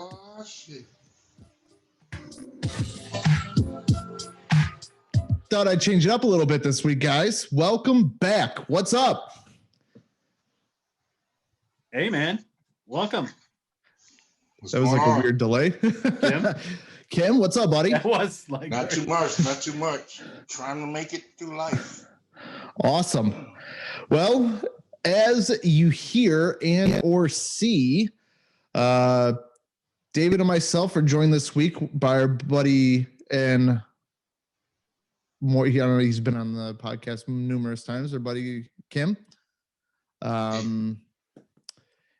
Oh, shit. Thought I'd change it up a little bit this week, guys. Welcome back. What's up? Hey, man. Welcome. What's That was going like on? a weird delay. Kim? Kim, what's up, buddy? That was like Not too much. Trying to make it through life. Awesome. Well, as you hear and or see, David and myself are joined this week by our buddy and more. I don't know. He's been on the podcast numerous times. Our buddy Kim.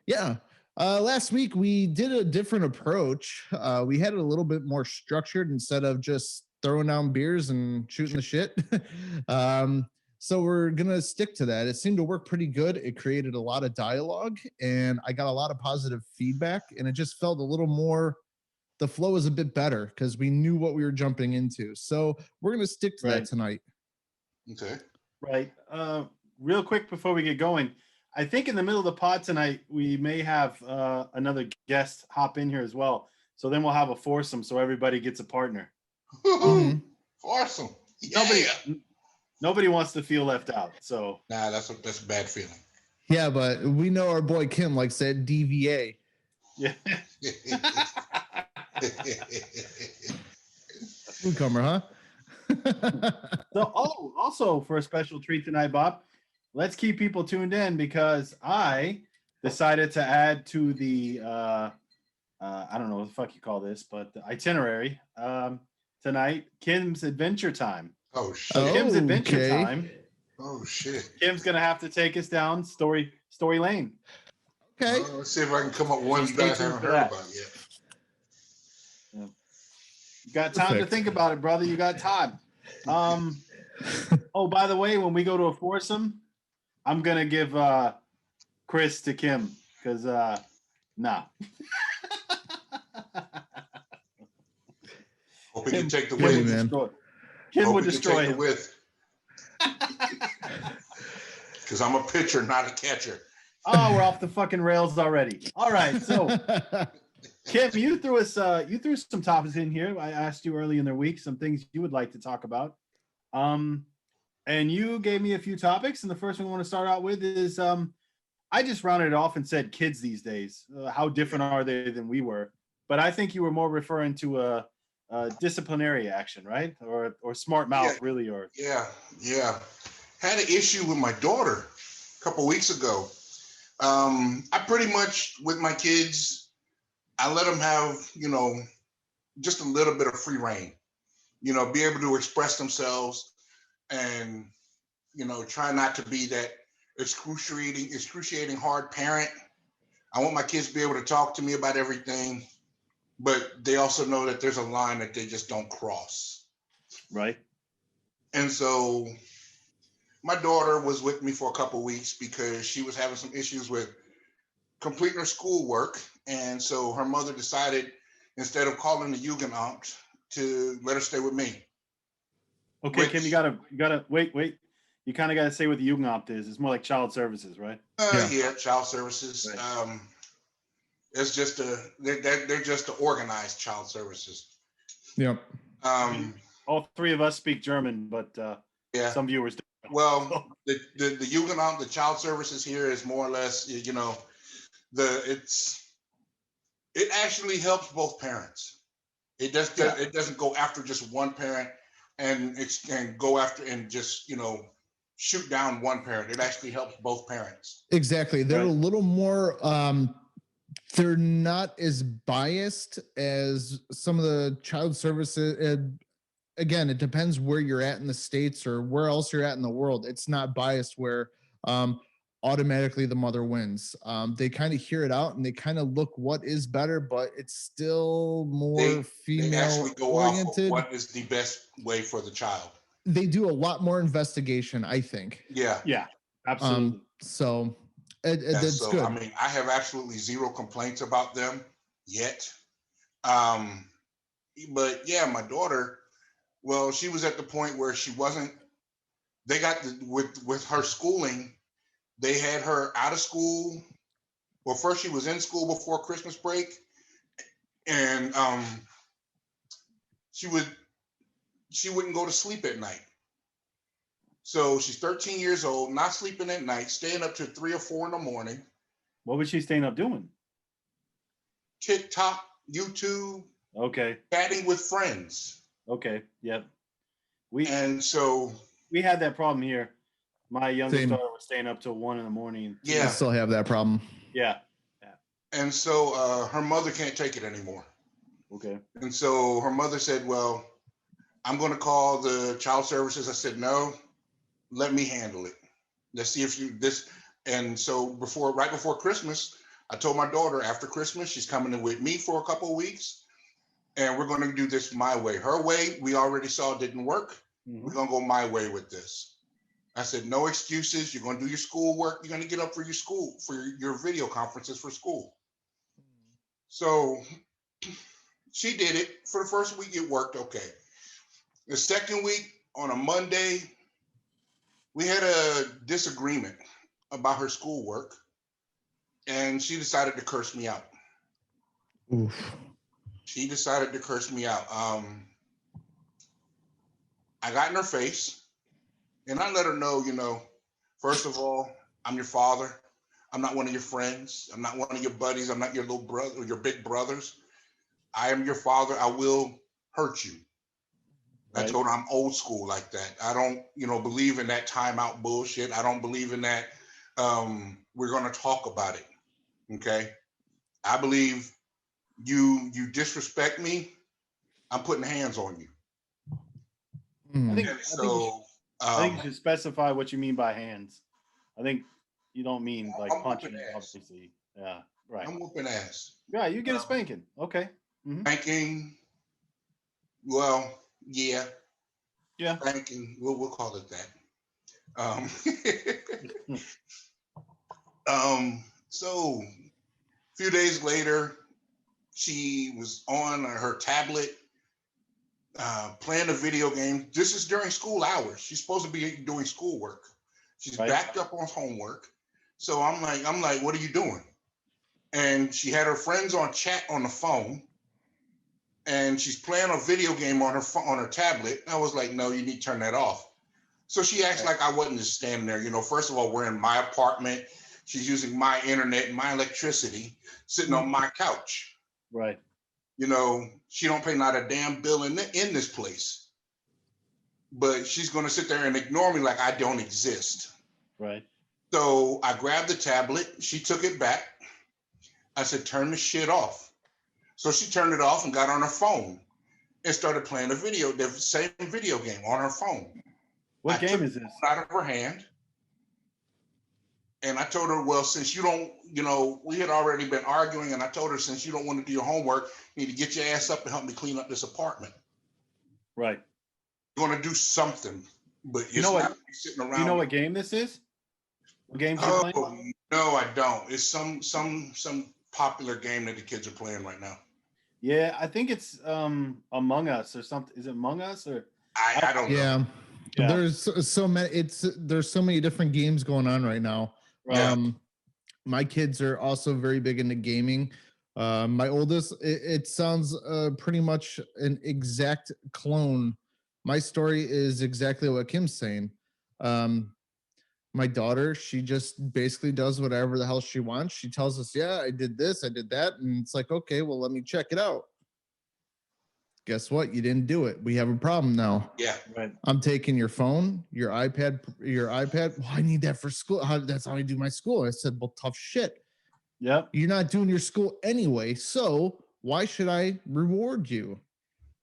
Yeah. Last week we did a different approach. We had it a little bit more structured instead of just throwing down beers and shooting the shit. So we're gonna stick to that. It seemed to work pretty good. It created a lot of dialogue, and I got a lot of positive feedback. And it just felt a little more. The flow was a bit better because we knew what we were jumping into. So we're gonna stick to that tonight. Okay. Right. Real quick before we get going, I think in the middle of the pod tonight we may have another guest hop in here as well. So then we'll have a foursome, so everybody gets a partner. Foursome. Yeah. Nobody wants to feel left out. So Nah, that's a bad feeling. Yeah, but we know our boy Kim likes that DVA. yeah. Newcomer, huh? So also for a special treat tonight, Bob, let's keep people tuned in because I decided to add to the I don't know what the fuck you call this, but the itinerary tonight, Kim's Adventure Time. Oh shit. So Kim's Adventure Okay. Time. Oh shit. Kim's gonna have to take us down story lane. Okay. Let's see if I can come up with one you guys haven't heard about yet. You got time to think about it, brother. You got time. Oh, by the way, when we go to a foursome, I'm gonna give Chris to Kim because nah. Hope he can take the Kim would win, man. destroy. Kim Hope would he can destroy take the him. width. Because I'm a pitcher, not a catcher. Oh, we're off the fucking rails already. All right, so Kim, you threw some topics in here. I asked you early in the week some things you would like to talk about. And you gave me a few topics, and the first one I want to start out with is I just rounded it off and said kids these days. How different are they than we were? But I think you were more referring to a disciplinary action, right? Or smart mouth, really, or Yeah. Had an issue with my daughter a couple weeks ago. I pretty much, with my kids, I let them have, just a little bit of free reign, be able to express themselves and, try not to be that excruciating hard parent. I want my kids to be able to talk to me about everything, but they also know that there's a line that they just don't cross. right? And so my daughter was with me for a couple of weeks because she was having some issues with completing her schoolwork. And so her mother decided, instead of calling the Jugendamt, to let her stay with me. Okay, Kim, you gotta wait. You kind of gotta say what the Jugendamt is. It's more like child services, right? Yeah, child services. Right. It's just they're just the organized child services. Yep. All three of us speak German, but some viewers don't. Well, the Jugendamt, the child services here is more or less, it actually helps both parents. It doesn't go after just one parent and go after and just shoot down one parent. It actually helps both parents. Exactly. They're a little more they're not as biased as some of the child services. Again, it depends where you're at in the States or where else you're at in the world. It's not biased where automatically the mother wins. They kind of hear it out and they kind of look what is better, but it's still more female they actually go oriented. off of what is the best way for the child. They do a lot more investigation, I think. Yeah, absolutely. So that's so, good. I mean, I have absolutely zero complaints about them yet. But yeah, my daughter, well, she was at the point where she wasn't. They got with her schooling. They had her out of school. Well, first she was in school before Christmas break, and she wouldn't go to sleep at night. So she's 13 years old, not sleeping at night, staying up to 3 or 4 in the morning. What was she staying up doing? TikTok, YouTube, Okay. chatting with friends. Okay. Yep. We had that problem here. My youngest Same. daughter was staying up till 1 in the morning. I still have that problem. Yeah. And so her mother can't take it anymore. Okay. And so her mother said, well, I'm going to call the child services. I said, no, let me handle it. Let's see if and so right before Christmas, I told my daughter after Christmas, she's coming in with me for a couple of weeks, and we're going to do this my way. Her way, we already saw didn't work. Mm-hmm. We're going to go my way with this. I said, no excuses. You're going to do your schoolwork. You're going to get up for your school, for your video conferences for school. So she did it. For the first week, it worked okay. The second week, on a Monday, we had a disagreement about her schoolwork, and she decided to curse me out. Oof. She decided to curse me out. I got in her face, and I let her know, first of all, I'm your father. I'm not one of your friends. I'm not one of your buddies. I'm not your little brother or your big brothers. I am your father. I will hurt you. Right. I told her I'm old school like that. I don't, believe in that timeout bullshit. I don't believe in that. We're going to talk about it. Okay. I believe you disrespect me, I'm putting hands on you. I think you should specify what you mean by hands. I think you don't mean like punching, obviously. Yeah, right. I'm whooping ass. Yeah, you get a spanking. Okay. Mm-hmm. Spanking. Well, yeah. Yeah. Spanking. We'll call it that. So a few days later, she was on her tablet playing a video game. This is during school hours. She's supposed to be doing schoolwork. She's backed up on homework. So I'm like, what are you doing? And she had her friends on chat on the phone, and she's playing a video game on her tablet. I was like, no, you need to turn that off. So she acts like I wasn't just standing there. First of all, we're in my apartment. She's using my internet and my electricity, sitting on my couch. Right. She don't pay not a damn bill in this place. But she's going to sit there and ignore me like I don't exist. Right. So I grabbed the tablet. She took it back. I said, turn the shit off. So she turned it off and got on her phone and started playing the same video game on her phone. What game is this? Out of her hand. And I told her, well, since you don't, we had already been arguing, and I told her, since you don't want to do your homework, you need to get your ass up and help me clean up this apartment. Right. You're going to do something, but it's not sitting around. You know what game this is? What game you playing? No, I don't. It's some popular game that the kids are playing right now. Yeah, I think it's Among Us or something. Is it Among Us or? I don't know. Yeah. There's so many different games going on right now. Right. My kids are also very big into gaming. My oldest, it sounds pretty much an exact clone. My story is exactly what Kim's saying. My daughter, she just basically does whatever the hell she wants. She tells us, yeah, I did this, I did that. And it's like, okay, well, let me check it out. Guess what? You didn't do it. We have a problem now. Yeah. Right. I'm taking your phone, your iPad. Well, I need that for school. That's how I do my school. I said, well, tough shit. Yep. You're not doing your school anyway. So why should I reward you?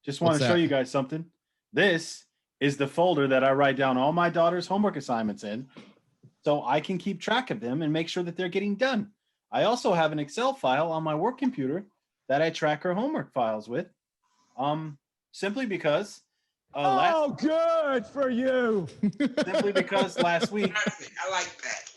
Just want to show you guys something. This is the folder that I write down all my daughter's homework assignments in, so I can keep track of them and make sure that they're getting done. I also have an Excel file on my work computer that I track her homework files with. Simply because good for you. Simply because last week I like that.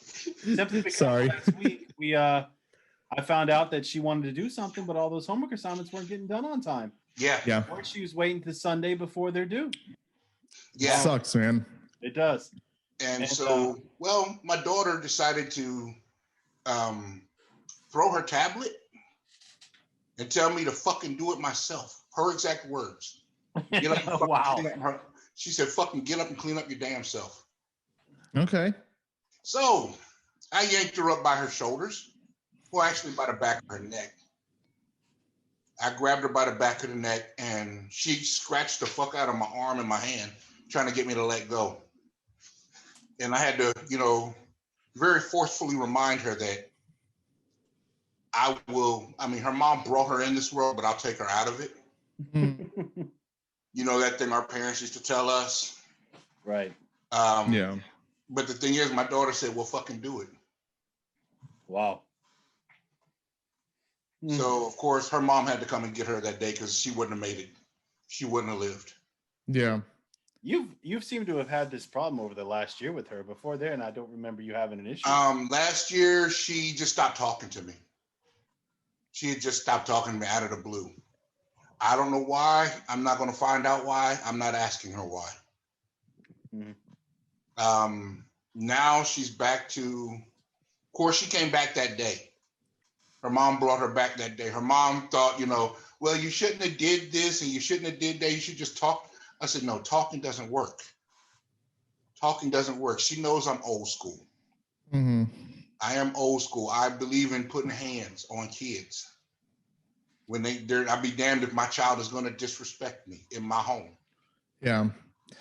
Simply because last week I found out that she wanted to do something, but all those homework assignments weren't getting done on time. Yeah. Or she was waiting to Sunday before they're due. Yeah. Sucks, man. It does. And so, my daughter decided to throw her tablet and tell me to fucking do it myself. Her exact words. Get up and fucking Wow. clean up her. She said, fucking get up and clean up your damn self. Okay. So I yanked her up by her shoulders. Well, actually by the back of her neck. I grabbed her by the back of the neck and she scratched the fuck out of my arm and my hand, trying to get me to let go. And I had to, very forcefully remind her that her mom brought her in this world, but I'll take her out of it. Mm-hmm. You know, that thing our parents used to tell us. Right. Yeah. But the thing is, my daughter said, well, fucking do it. Wow. So, of course, her mom had to come and get her that day because she wouldn't have made it. She wouldn't have lived. Yeah. You've seemed to have had this problem over the last year with her. Before then, I don't remember you having an issue. Last year, she just stopped talking to me. She had just stopped talking to me out of the blue. I don't know why. I'm not going to find out why. I'm not asking her why. Mm-hmm. Now she's back to, of course, she came back that day. Her mom brought her back that day. Her mom thought, well, you shouldn't have did this and you shouldn't have did that. You should just talk. I said, no, talking doesn't work. Talking doesn't work. She knows I'm old school. Mm-hmm. I am old school. I believe in putting hands on kids. When I'd be damned if my child is going to disrespect me in my home. Yeah.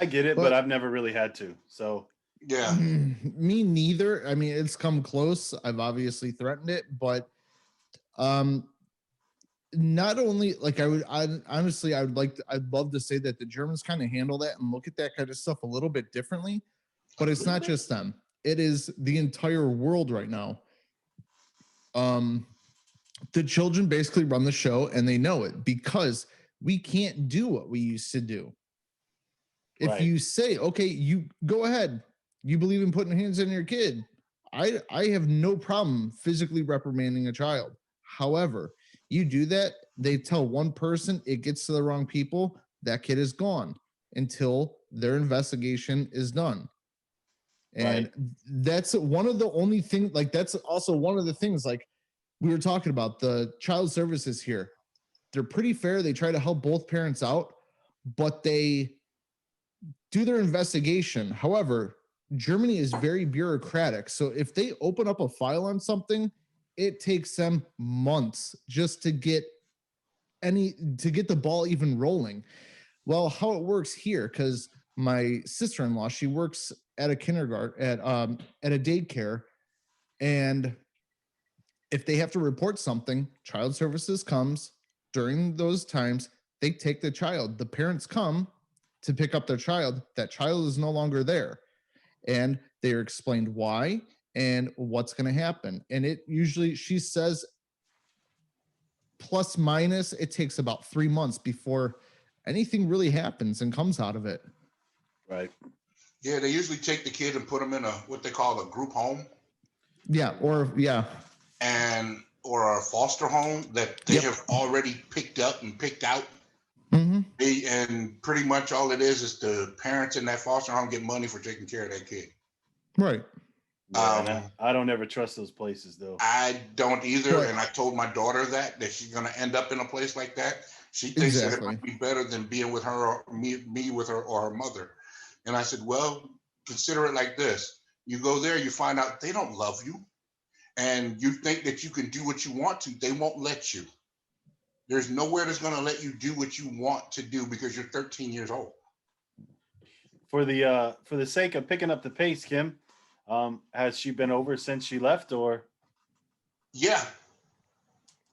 I get it, but I've never really had to. So yeah. Me neither. I mean, it's come close. I've obviously threatened it, but not only like I'd love to say that the Germans kind of handle that and look at that kind of stuff a little bit differently, but it's not just them. It is the entire world right now. The children basically run the show and they know it because we can't do what we used to do. If you say, okay, you go ahead, you believe in putting hands on your kid, I have no problem physically reprimanding a child. However, you do that, they tell one person, it gets to the wrong people, that kid is gone until their investigation is done. And that's one of the only things, like that's also one of the things, like we were talking about, the child services here. They're pretty fair. They try to help both parents out, but they do their investigation. However, Germany is very bureaucratic. So if they open up a file on something, it takes them months just to get the ball even rolling. Well, how it works here, because my sister-in-law, she works at a kindergarten at a daycare, and if they have to report something, child services comes during those times. They take the child. The parents come to pick up their child. That child is no longer there, and they are explained why and what's going to happen. And it usually, she says, plus minus, it takes about 3 months before anything really happens and comes out of it. Right. Yeah, they usually take the kid and put them in what they call a group home. Yeah, or or a foster home that they have already picked up and picked out. Mm-hmm. And pretty much all it is the parents in that foster home get money for taking care of that kid. Right. Yeah, I don't ever trust those places, though. I don't either. And I told my daughter that she's going to end up in a place like that. She thinks that it might be better than being with her or me with her or her mother. And I said, well, consider it like this. You go there, you find out they don't love you. And you think that you can do what you want to. They won't let you. There's nowhere that's going to let you do what you want to do because you're 13 years old. For the sake of picking up the pace, Kim, has she been over since she left, or? Yeah.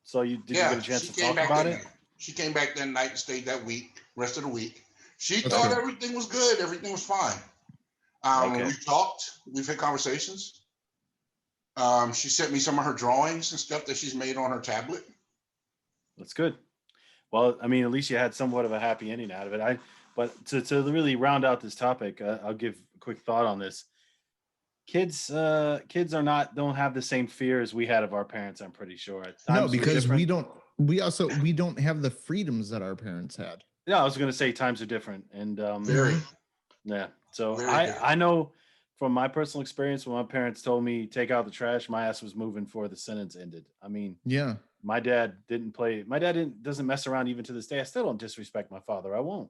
So did you get a chance to talk about it? She came back that night and stayed that week, rest of the week. She thought everything was good. Everything was fine. We've talked. We've had conversations. She sent me some of her drawings and stuff that she's made on her tablet. That's good. Well, I mean, at least you had somewhat of a happy ending out of it. But to really round out this topic, I'll give a quick thought on this. Kids don't have the same fear as we had of our parents, I'm pretty sure. No, because we don't have the freedoms that our parents had. Yeah, I was going to say times are different. And very. Yeah. So I know from my personal experience, when my parents told me take out the trash, my ass was moving before the sentence ended. I mean, yeah, My dad didn't play. My dad doesn't mess around even to this day. I still don't disrespect my father. I won't.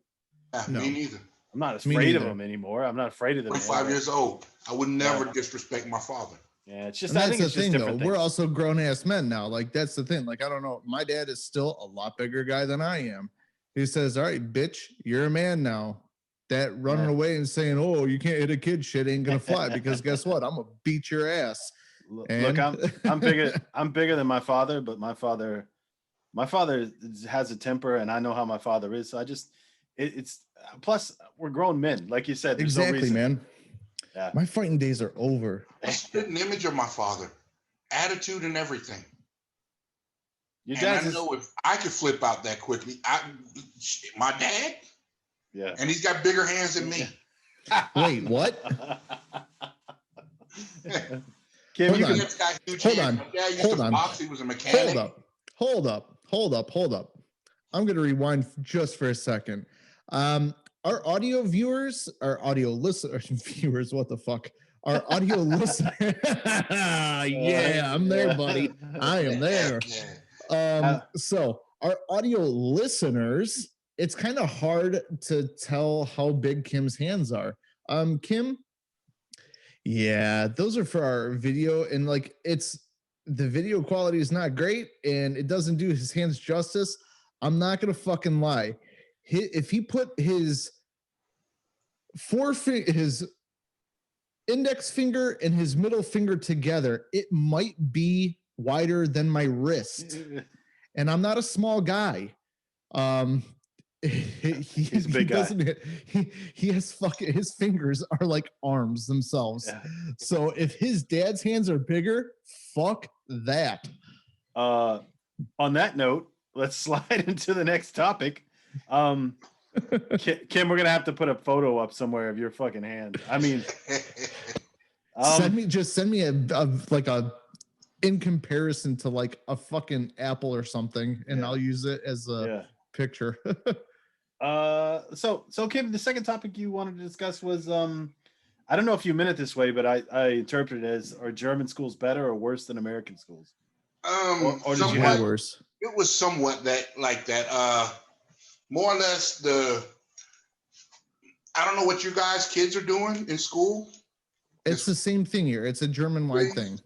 No. Me neither. I'm not Me afraid of neither. him anymore. I'm not afraid of the man. 25 years old. I would never Yeah. disrespect my father. Yeah, it's just. And I that's think the it's just thing, though. different We're things. also grown ass men now. Like, that's the thing. Like, I don't know. My dad is still a lot bigger guy than I am. He says, "All right, bitch, you're a man now." That running Yeah. away and saying, "Oh, you can't hit a kid," shit ain't gonna fly, because guess what? I'm gonna beat your ass. Look, And I'm bigger. I'm bigger than my father, but my father has a temper, and I know how my father is. So I just, it's plus we're grown men, like you said. There's no exactly, reason. man. Yeah. My fighting days are over. A spitting image of my father, attitude and everything. Your And I dad's know if I could flip out that quickly, my dad, yeah. and he's got bigger hands than me. Wait, what? Kim, Hold you on. can, Dad's got huge Hold hands. on. My dad used Hold to on. box. He was a mechanic. Hold up. I'm going to rewind just for a second. Our audio viewers, our audio listeners, viewers, what the fuck? Our audio listeners. Yeah, I'm there, buddy. I am there. Yeah. So our audio listeners, it's kind of hard to tell how big Kim's hands are. Kim, yeah, those are for our video, and like the video quality is not great, and it doesn't do his hands justice. I'm not gonna fucking lie. If he put his his index finger and his middle finger together, it might be wider than my wrist. And I'm not a small guy. He's a big guy. He has fucking, his fingers are like arms themselves. Yeah. So if his dad's hands are bigger, fuck that. On that note, let's slide into the next topic. Kim, we're gonna have to put a photo up somewhere of your fucking hand. I mean, send me a like a, in comparison to like a fucking apple or something, and I'll use it as a picture. So Kim, the second topic you wanted to discuss was I don't know if you meant it this way, but I interpret it as, are German schools better or worse than American schools? Or did you have worse? It was somewhat like that. More or less I don't know what you guys kids are doing in school. It's the same thing here. It's a German-wide thing.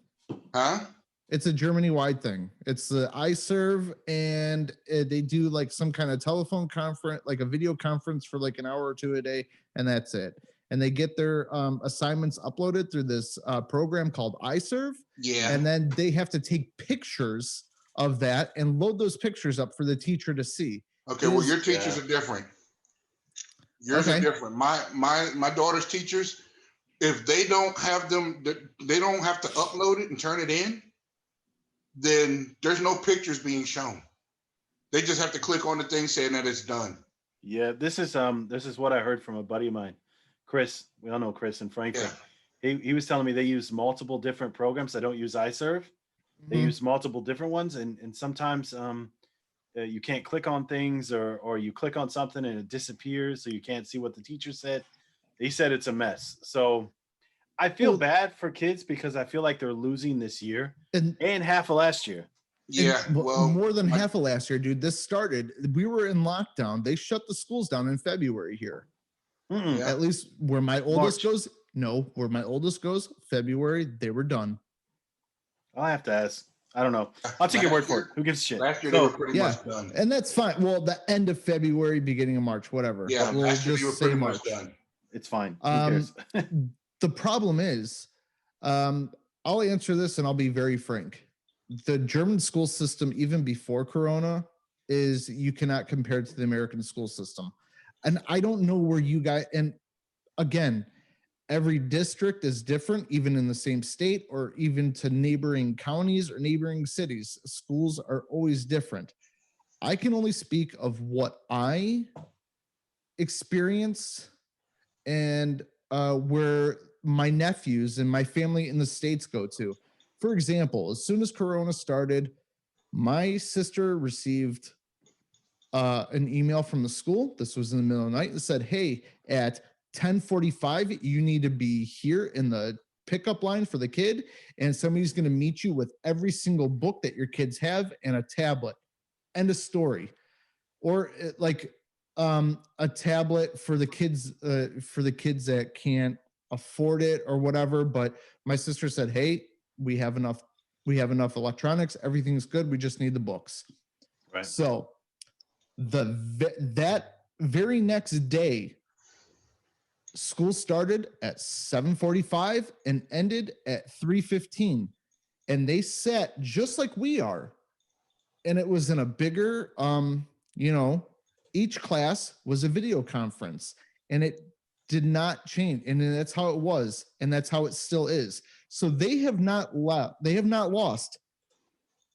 Huh? It's a Germany-wide thing. It's the iServe, and they do like some kind of telephone conference, like a video conference for like an hour or two a day, and that's it. And they get their assignments uploaded through this program called iServe. Yeah. And then they have to take pictures of that and load those pictures up for the teacher to see. Okay, well, your teachers are different. Yours are different. My daughter's teachers, if they don't have them, they don't have to upload it and turn it in, then there's no pictures being shown. They just have to click on the thing saying that it's done. Yeah, this is what I heard from a buddy of mine, Chris. We all know Chris in Frankfurt. Yeah. He was telling me they use multiple different programs. They don't use iServe. They use multiple different ones, and sometimes you can't click on things, or you click on something and it disappears, so you can't see what the teacher said. He said it's a mess. So I feel bad for kids because I feel like they're losing this year and half of last year. Yeah, well, more than half of last year, dude. This started, we were in lockdown. They shut the schools down in February here. Yeah. At least where my oldest goes. No, where my oldest goes, February, they were done. I'll have to ask. I don't know. I'll take your word for it. Who gives a shit? Last year they were pretty much done. And that's fine. Well, the end of February, beginning of March, whatever. Yeah, we'll last year just they were say pretty March. much done. It's fine. Who cares? The problem is, I'll answer this and I'll be very frank. The German school system, even before Corona, is you cannot compare it to the American school system. And I don't know where you guys, and again, every district is different, even in the same state or even to neighboring counties or neighboring cities. Schools are always different. I can only speak of what I experience and where my nephews and my family in the States go to. For example, as soon as Corona started, my sister received an email from the school. This was in the middle of the night. It said, hey, at 10:45, you need to be here in the pickup line for the kid, and somebody's going to meet you with every single book that your kids have and a tablet. End of story. Or like a tablet for the kids that can't afford it or whatever. But my sister said, hey, we have enough electronics, everything's good, we just need the books. Right. So that very next day, school started at 7:45 and ended at 3:15, and they sat just like we are, and it was in a bigger each class was a video conference, and it did not change, and that's how it was, and that's how it still is. So they have not lost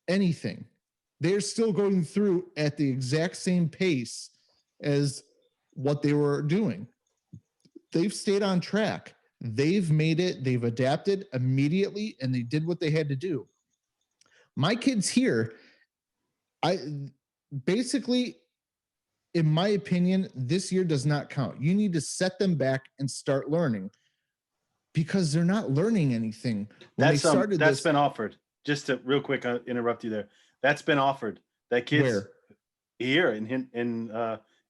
anything. They're still going through at the exact same pace as what they were doing. They've stayed on track. They've made it. They've adapted immediately, and they did what they had to do. My kids here, in my opinion, this year does not count. You need to set them back and start learning, because they're not learning anything. That's been offered. Just to real quick interrupt you there. That's been offered. That kids where? Here in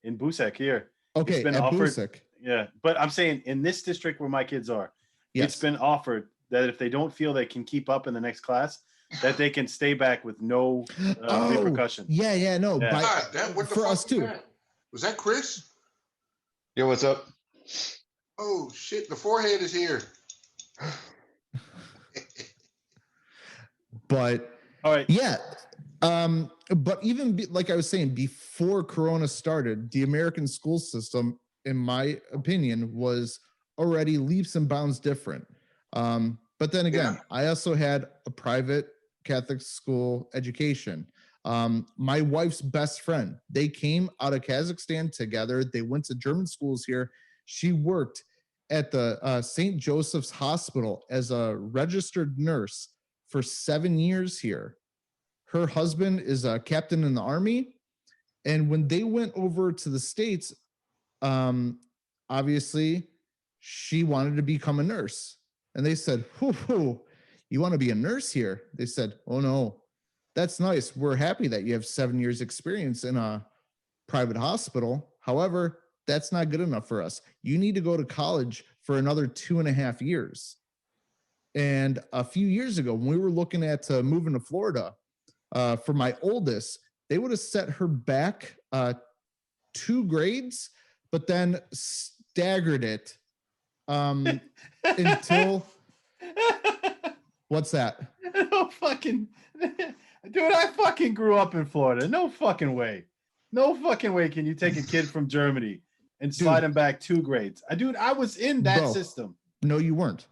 Busek here. Okay, it's been at offered. Busek. Yeah, but I'm saying in this district where my kids are, yes, it's been offered that if they don't feel they can keep up in the next class, that they can stay back with no repercussion. Yeah, no. Yeah. God, what the for fuck us too. Was that Chris? Yo, what's up? Oh shit, the forehead is here. But all right, yeah. But even like I was saying, before Corona started, the American school system, in my opinion, was already leaps and bounds different. But then again, I also had a private Catholic school education. My wife's best friend, they came out of Kazakhstan together. They went to German schools here. She worked at the St. Joseph's Hospital as a registered nurse for 7 years here. Her husband is a captain in the Army. And when they went over to the States, obviously she wanted to become a nurse. And they said, "Whoo, you want to be a nurse here?" They said, "Oh no, that's nice. We're happy that you have 7 years experience in a private hospital. However, that's not good enough for us. You need to go to college for another 2.5 years." And a few years ago, when we were looking at moving to Florida, for my oldest, they would have set her back 2 grades, but then staggered it until what's that? No fucking dude, I fucking grew up in Florida. No fucking way. No fucking way can you take a kid from Germany and slide him back 2 grades. I was in that system. No, you weren't.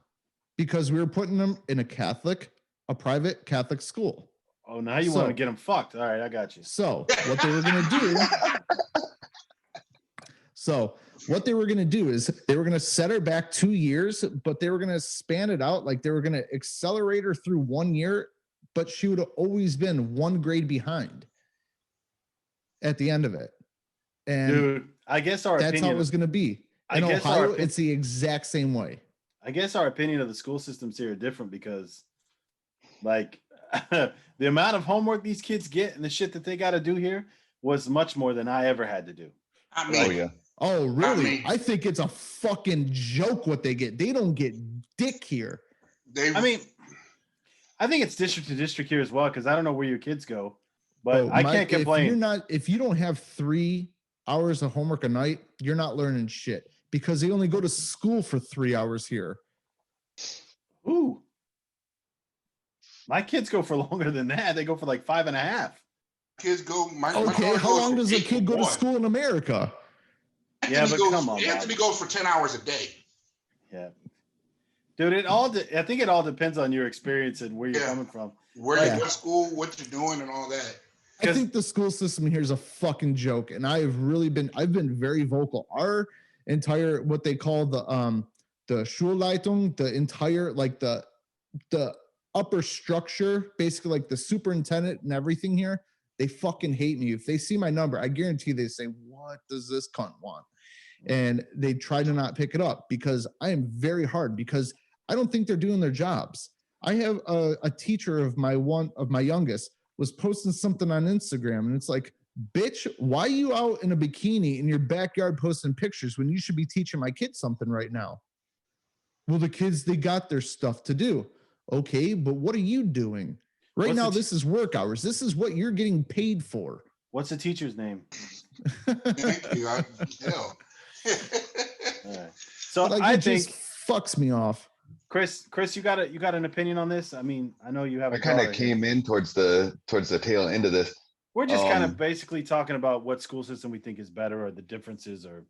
Because we were putting them in a private Catholic school. Oh, now you want to get them fucked. All right, I got you. So what they were going to do is they were going to set her back 2 years, but they were going to span it out. Like they were going to accelerate her through 1 year, but she would have always been 1 grade behind at the end of it. And dude, I guess that's how it was going to be. In Ohio, it's the exact same way. I guess our opinion of the school systems here are different because, like, the amount of homework these kids get and the shit that they got to do here was much more than I ever had to do. I mean, oh, really? I think it's a fucking joke what they get. They don't get dick here. I think it's district to district here as well, because I don't know where your kids go, but I can't complain. If you don't have 3 hours of homework a night, you're not learning shit, because they only go to school for 3 hours here. Ooh. My kids go for longer than that. They go for like 5.5. Kids go. How long does a kid go to school in America? Yeah, but come on. Anthony goes for 10 hours a day. Yeah. Dude, I think it all depends on your experience and where you're coming from. Where you go to school, what you're doing, and all that. I think the school system here is a fucking joke, and I've been very vocal. Our entire, what they call the Schulleitung, the entire, like the upper structure, basically like the superintendent and everything here, they fucking hate me. If they see my number, I guarantee they say, "What does this cunt want?" And they try to not pick it up, because I am very hard, because I don't think they're doing their jobs. I have a teacher of my youngest was posting something on Instagram, and it's like, bitch, why are you out in a bikini in your backyard posting pictures when you should be teaching my kids something right now? Well, the kids, they got their stuff to do. Okay, but what are you doing? Right now, this is work hours. This is what you're getting paid for. What's the teacher's name? Thank you. All right. So like, I it think just fucks me off. Chris, you got an opinion on this? I mean, I know you have. I kind of came in towards the tail end of this. We're just kind of basically talking about what school system we think is better or the differences or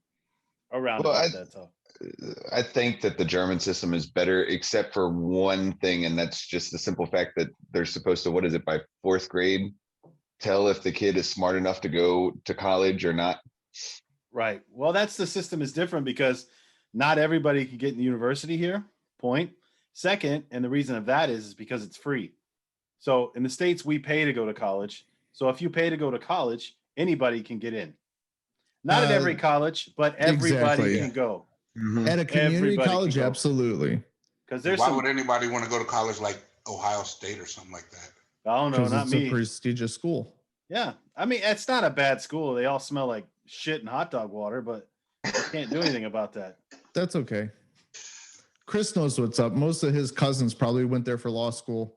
around about that. So I think that the German system is better, except for one thing, and that's just the simple fact that they're supposed to, what is it, by 4th grade, tell if the kid is smart enough to go to college or not. Right. Well, that's the system is different because not everybody can get in the university here. Point. Second, and the reason of that is because it's free. So in the States, we pay to go to college. So if you pay to go to college, anybody can get in. Not at every college, but everybody can go. Mm-hmm. At a community college, absolutely. Because there's why would anybody want to go to college like Ohio State or something like that? Oh no, not it's me. A prestigious school. Yeah, I mean it's not a bad school. They all smell like shit and hot dog water, but you can't do anything about that. That's okay. Chris knows what's up. Most of his cousins probably went there for law school.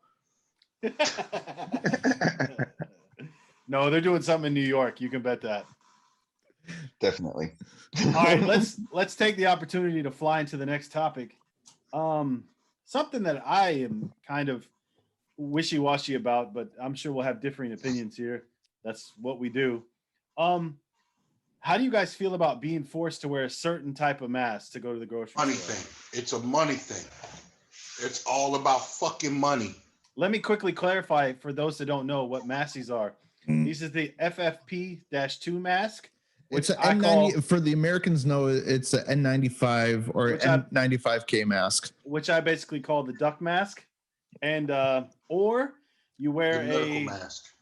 No, they're doing something in New York. You can bet that. Definitely. All right, let's take the opportunity to fly into the next topic. Something that I am kind of wishy-washy about, but I'm sure we'll have differing opinions here. That's what we do. How do you guys feel about being forced to wear a certain type of mask to go to the grocery store? Money thing. It's a money thing. It's all about fucking money. Let me quickly clarify for those that don't know what masks these are. These is the FFP-2 mask. It's an N90 for the Americans. know it's an N95 or N95K mask, which I basically call the duck mask, and or you wear a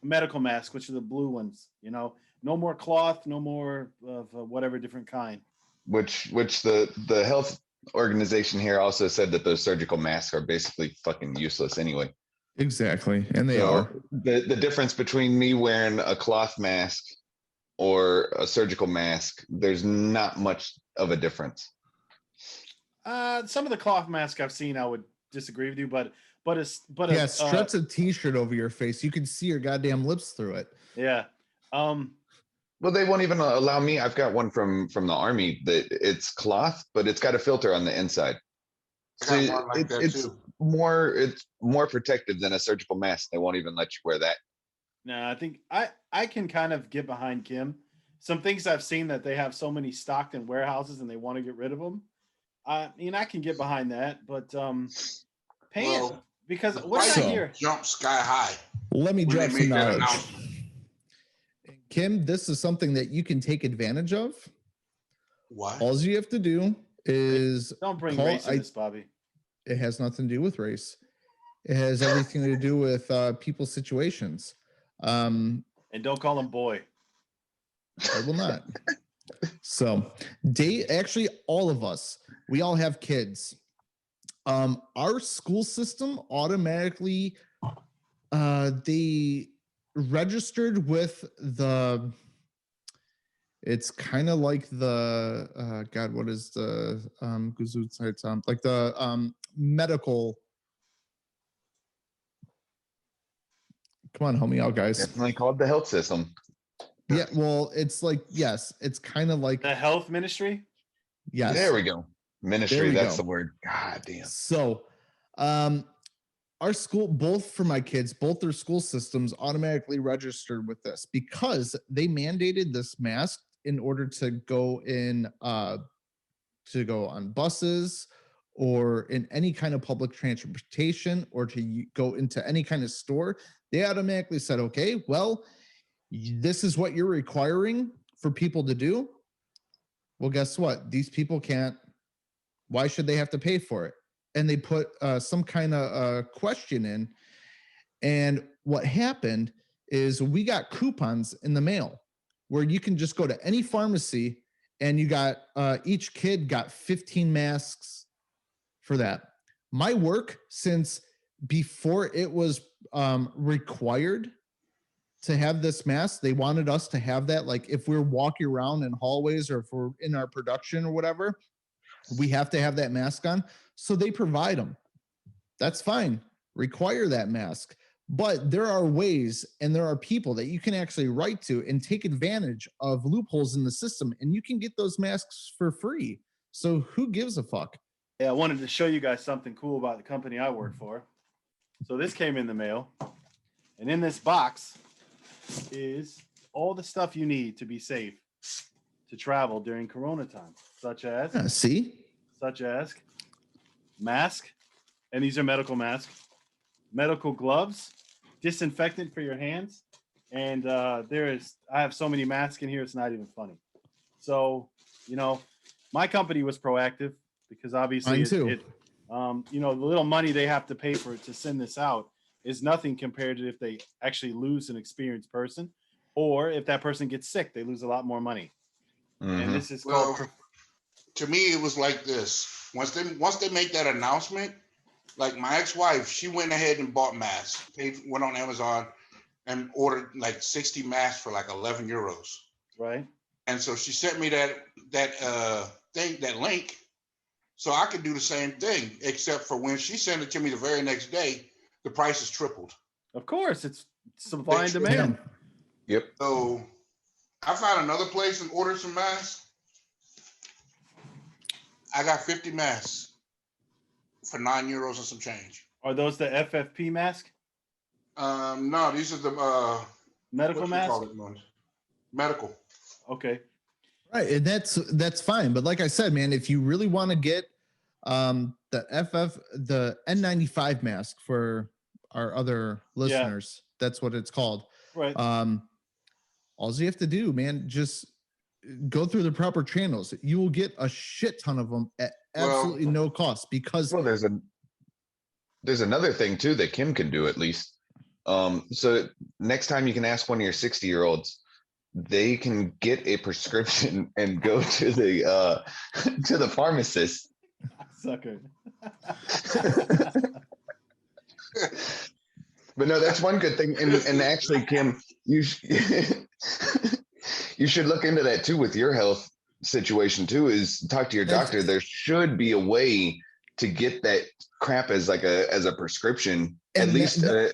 medical mask, which are the blue ones. You know, no more cloth, no more of whatever different kind. Which the health organization here also said that those surgical masks are basically fucking useless anyway. Exactly, and they are. The difference between me wearing a cloth mask or a surgical mask, there's not much of a difference. Some of the cloth masks I've seen, I would disagree with you, but struts a t-shirt over your face. You can see your goddamn lips through it. Yeah. Well, they won't even allow me. I've got one from the Army that it's cloth, but it's got a filter on the inside. So it's more protective than a surgical mask. They won't even let you wear that. No, I think I can kind of get behind Kim. Some things I've seen that they have so many stocked in warehouses and they want to get rid of them. I mean, I can get behind that, but paying because what did I hear? Jump sky high. Let me drop some knowledge. Kim, this is something that you can take advantage of. What? All you have to do is don't bring race in this, Bobby. It has nothing to do with race. It has everything to do with people's situations. And don't call him boy. I will not. So, actually, all of us, we all have kids. Our school system automatically, they registered with the. It's kind of like the God. What is the like the medical. Come on, help me out, guys. Definitely called the health system. Yeah, well, it's like, yes, it's kind of like the health ministry. Yes. There we go. Ministry, that's the word. God damn. So, our school, both for my kids, both their school systems automatically registered with this because they mandated this mask in order to go in, to go on buses or in any kind of public transportation or to go into any kind of store. They automatically said, okay, well, this is what you're requiring for people to do. Well, guess what? These people can't. Why should they have to pay for it? And they put some kind of question in. And what happened is we got coupons in the mail where you can just go to any pharmacy and you got each kid got 15 masks for that. my work, since before it was required to have this mask, they wanted us to have that. Like if we're walking around in hallways or if we're in our production or whatever, we have to have that mask on. So they provide them. That's fine. Require that mask. But there are ways and there are people that you can actually write to and take advantage of loopholes in the system, and you can get those masks for free. So who gives a fuck? Yeah, I wanted to show you guys something cool about the company I work for. So this came in the mail, and in this box is all the stuff you need to be safe to travel during Corona time, such as mask, and these are medical masks, medical gloves, disinfectant for your hands, and I have so many masks in here, it's not even funny. So, my company was proactive because obviously the little money they have to pay for it to send this out is nothing compared to if they actually lose an experienced person, or if that person gets sick, they lose a lot more money. Mm-hmm. And this is to me, it was like this. Once they make that announcement, like my ex-wife, she went ahead and bought masks. Went on Amazon and ordered like 60 masks for like 11 euros. Right. And so she sent me that link, so I could do the same thing. Except for when she sent it to me the very next day, the price is tripled. Of course, it's supply and demand. Yep. So I found another place and ordered some masks. I got 50 masks for €9 and some change. Are those the FFP mask? No, these are the medical masks. Medical. Okay. Right, and that's fine. But like I said, man, if you really want to get the N95 mask for our other listeners, that's what it's called. Right. All you have to do, man, just go through the proper channels. You will get a shit ton of them at absolutely no cost because there's another thing too that Kim can do at least. So next time you can ask one of your 60-year-olds, they can get a prescription and go to the pharmacist. Sucker. But no, that's one good thing. And actually, Kim, you should look into that too with your health situation too, is talk to your doctor. There should be a way to get that crap as a prescription, at least for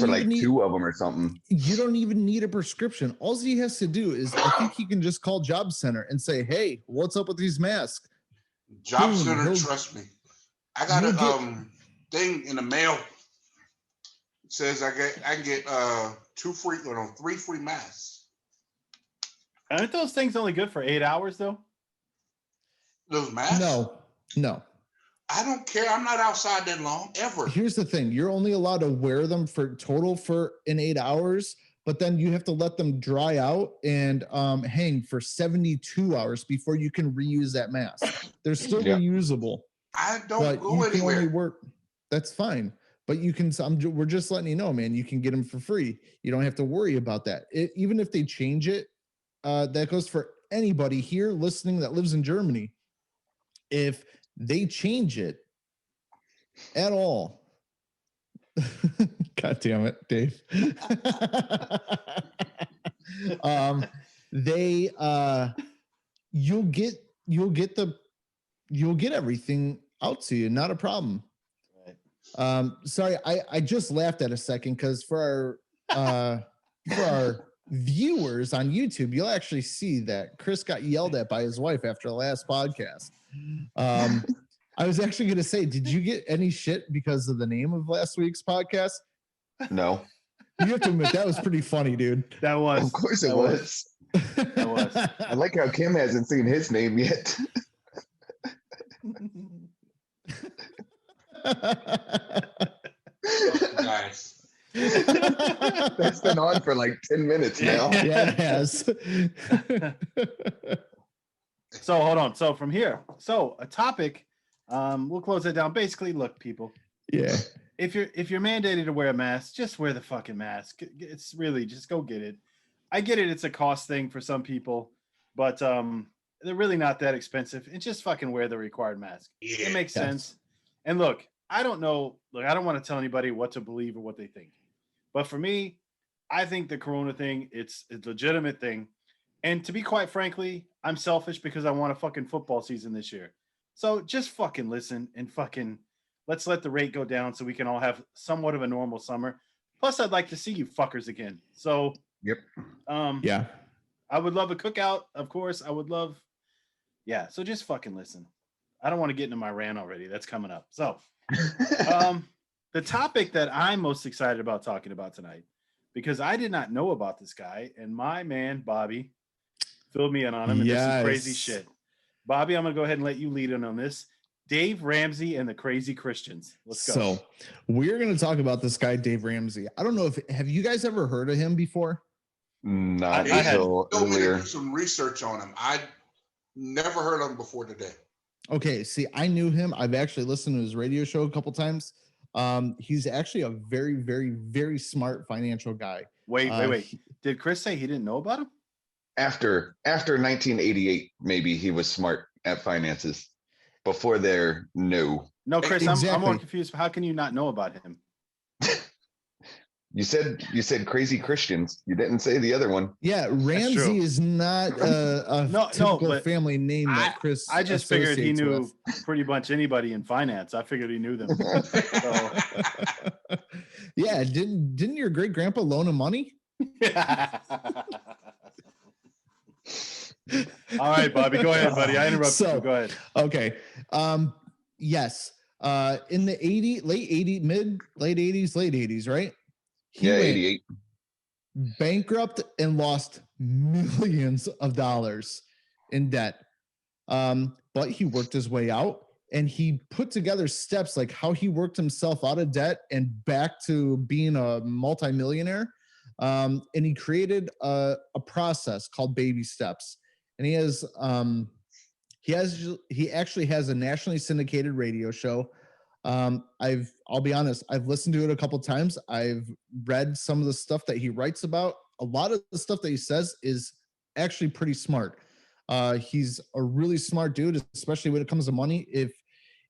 like 2 of them or something. You don't even need a prescription. All he has to do is, I think he can just call Job Center and say, "Hey, what's up with these masks?" Job Center, trust me. I got a thing in the mail. It says I can get 3 free masks. Aren't those things only good for 8 hours though? Those masks? No. I don't care. I'm not outside that long ever. Here's the thing. You're only allowed to wear them for 8 hours, but then you have to let them dry out and hang for 72 hours before you can reuse that mask. They're still reusable. I don't go anywhere. That's fine. But you can, we're just letting you know, man, you can get them for free. You don't have to worry about that. Even if they change it, that goes for anybody here listening that lives in Germany. If they change it at all, God damn it, Dave. You'll get everything out to you, not a problem. Sorry, I just laughed at a second because for our viewers on YouTube, you'll actually see that Chris got yelled at by his wife after the last podcast. I was actually going to say, did you get any shit because of the name of last week's podcast? No. You have to admit, that was pretty funny, dude. That was. Of course it was. That was. I like how Kim hasn't seen his name yet. Nice. That's been on for like 10 minutes now. Yeah, it has. So hold on. So from here, a topic. We'll close it down. Basically, look, people. Yeah. If you're mandated to wear a mask, just wear the fucking mask. It's really just go get it. I get it. It's a cost thing for some people, but they're really not that expensive. And just fucking wear the required mask. It makes sense. And look, I don't know. Look, I don't want to tell anybody what to believe or what they think. But for me, I think the Corona thing, it's a legitimate thing. And to be quite frankly, I'm selfish because I want a fucking football season this year. So just fucking listen and fucking let's let the rate go down so we can all have somewhat of a normal summer. Plus, I'd like to see you fuckers again. So, Yep. Yeah. I would love a cookout, of course. I would love, yeah. So just fucking listen. I don't want to get into my rant already. That's coming up. So, the topic that I'm most excited about talking about tonight, because I did not know about this guy, and my man Bobby filled me in on him, and there's some crazy shit. Bobby, I'm gonna go ahead and let you lead in on this. Dave Ramsey and the Crazy Christians. Let's go. So we're going to talk about this guy, Dave Ramsey. I don't know have you guys ever heard of him before? Not I had until told me to earlier. do some research on him. I never heard of him before today. Okay, see, I knew him. I've actually listened to his radio show a couple times. He's actually a very, very, very smart financial guy. Wait. Did Chris say he didn't know about him? After 1988, maybe he was smart at finances. Before there, no. No, Chris, Exactly. I'm more confused. How can you not know about him? You said crazy Christians. You didn't say the other one. Yeah, Ramsey is not a typical but family name that Chris. I just figured he associates knew with. pretty much anybody in finance. I figured he knew them. So. Yeah, didn't your great grandpa loan him money? All right, Bobby, go ahead, buddy. I interrupted you. Go ahead. Okay. Yes. In the late 80s, right? He Yeah, went 88. bankrupt and lost millions of dollars in debt. But he worked his way out, and he put together steps like how he worked himself out of debt and back to being a multimillionaire. And he created a process called baby steps. And he actually has a nationally syndicated radio show. I'll be honest, I've listened to it a couple times. I've read some of the stuff that he writes about. A lot of the stuff that he says is actually pretty smart. He's a really smart dude, especially when it comes to money. If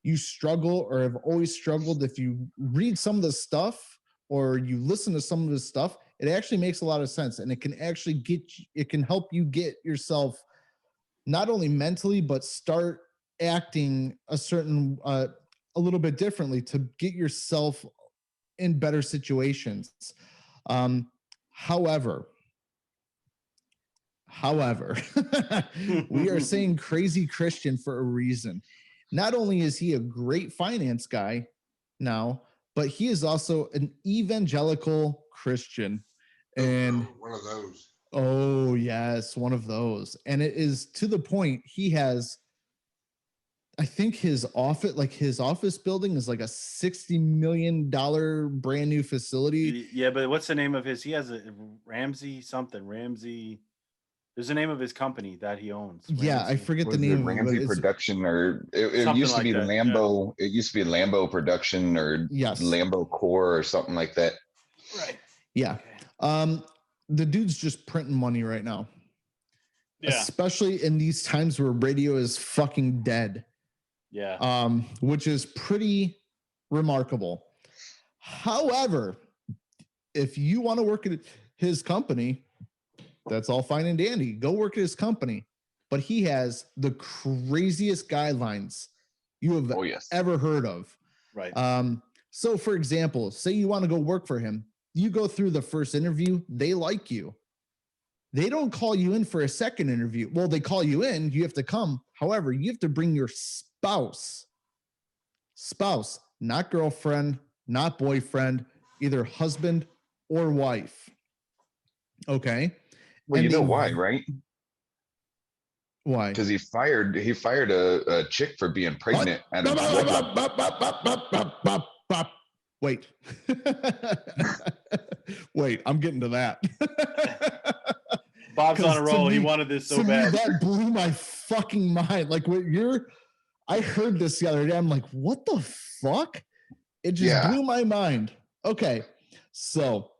you struggle or have always struggled, if you read some of the stuff or you listen to some of his stuff, it actually makes a lot of sense, and it can actually help you get yourself not only mentally, but start acting a little bit differently to get yourself in better situations. However, we are saying crazy Christian for a reason. Not only is he a great finance guy now, but he is also an evangelical Christian. And one of those. Oh, yes, one of those. And it is to the point he has, I think his office building is like a $60 million brand new facility. Yeah, but what's the name of his? He has a Ramsey something. Ramsey. There's the name of his company that he owns. Ramsey. Yeah, I forget the name. Ramsey Production, or it used to be like Lambo. Yeah. It used to be Lambo Production or Lambo Core or something like that. Right. Yeah. Okay. The dude's just printing money right now. Yeah. Especially in these times where radio is fucking dead. Yeah. Which is pretty remarkable. However, if you want to work at his company, that's all fine and dandy. Go work at his company. But he has the craziest guidelines you have ever heard of. Right. So for example, say you want to go work for him. You go through the first interview, they like you. They don't call you in for a second interview. Well, they call you in, you have to come. However, you have to bring your spouse, not girlfriend, not boyfriend, either husband or wife. Okay. Well, you know why, right? Why? Because he fired a chick for being pregnant. Wait. Wait, I'm getting to that. Bob's on a roll. He wanted this so bad. That blew my fucking mind. Like I heard this the other day. I'm like, what the fuck? It just blew my mind. Okay. So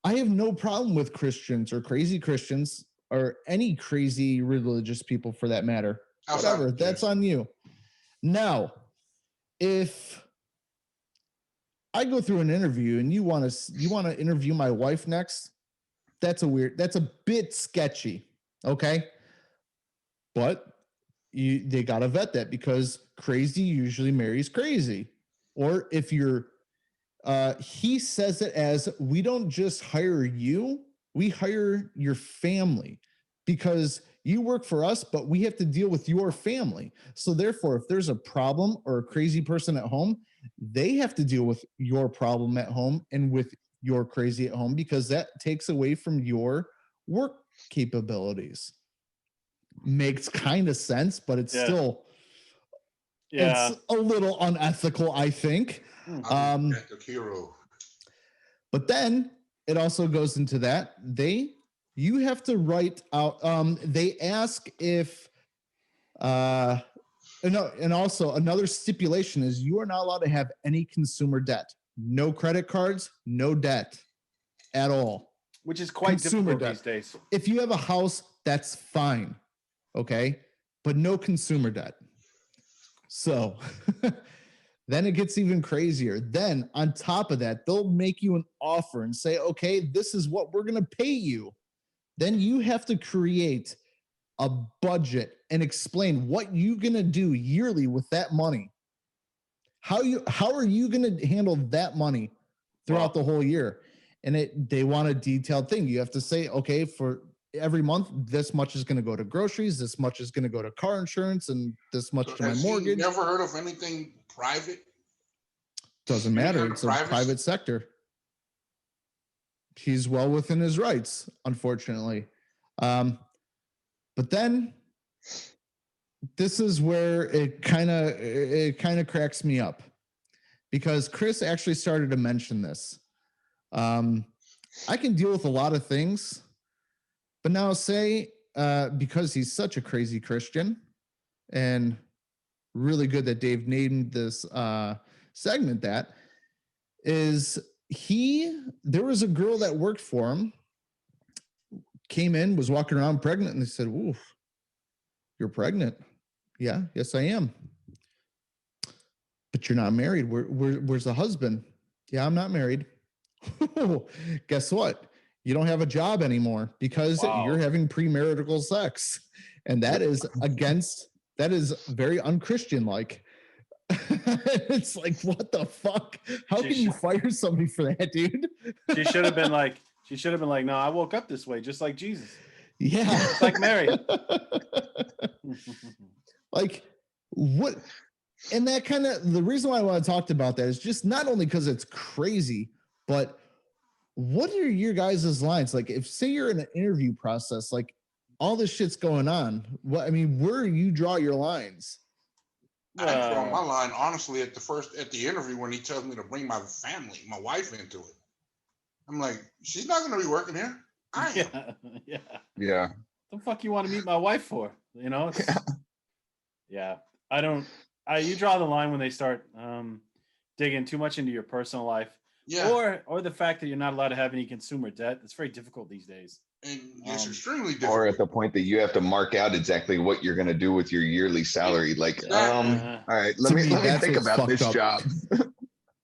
I have no problem with Christians or crazy Christians or any crazy religious people for that matter. Whatever. That's on you. Now, if I go through an interview and you want to interview my wife next, that's a bit sketchy. Okay. But they got to vet that because crazy usually marries crazy. Or if you're, he says it as, we don't just hire you, we hire your family because you work for us, but we have to deal with your family. So therefore, if there's a problem or a crazy person at home, they have to deal with your problem at home and with your crazy at home because that takes away from your work capabilities. Makes kind of sense, but it's still it's a little unethical, I think. But then it also goes into that you have to write out. They ask if and also another stipulation is you are not allowed to have any consumer debt. No credit cards, no debt at all. Which is quite difficult these days. If you have a house, that's fine. Okay. But no consumer debt. So then it gets even crazier. Then on top of that, they'll make you an offer and say, okay, this is what we're going to pay you. Then you have to create a budget and explain what you're going to do yearly with that money. How are you going to handle that money throughout the whole year? And they want a detailed thing. You have to say, okay, for every month, this much is going to go to groceries, this much is going to go to car insurance, and this much to my mortgage. Never heard of anything private? Doesn't matter. It's a private sector. He's well within his rights, unfortunately. But then this is where it kind of cracks me up because Chris actually started to mention this. I can deal with a lot of things. But now say, because he's such a crazy Christian and really good that Dave named this segment there was a girl that worked for him, came in, was walking around pregnant, and they said, "Ooh, you're pregnant." "Yeah, yes, I am." "But you're not married. Where's the husband?" "Yeah, I'm not married." Guess what? You don't have a job anymore because you're having premarital sex. And that is very unchristian like. It's like, what the fuck? How can you fire somebody for that, dude? She should have been like, no, I woke up this way, just like Jesus. Yeah. Just like Mary. Like, what? And that kind of, the reason why I want to talk about that is just not only because it's crazy, but what are your guys' lines? Like, if say you're in an interview process, like all this shit's going on. What, I mean, where you draw your lines? I draw my line honestly at the interview when he tells me to bring my family, my wife into it. I'm like, she's not going to be working here. I am. Yeah. The fuck you want to meet my wife for? You know? Yeah. You draw the line when they start digging too much into your personal life. Yeah. Or the fact that you're not allowed to have any consumer debt. It's very difficult these days. And it's extremely difficult. Or at the point that you have to mark out exactly what you're going to do with your yearly salary. Like, all right, let me think about this job.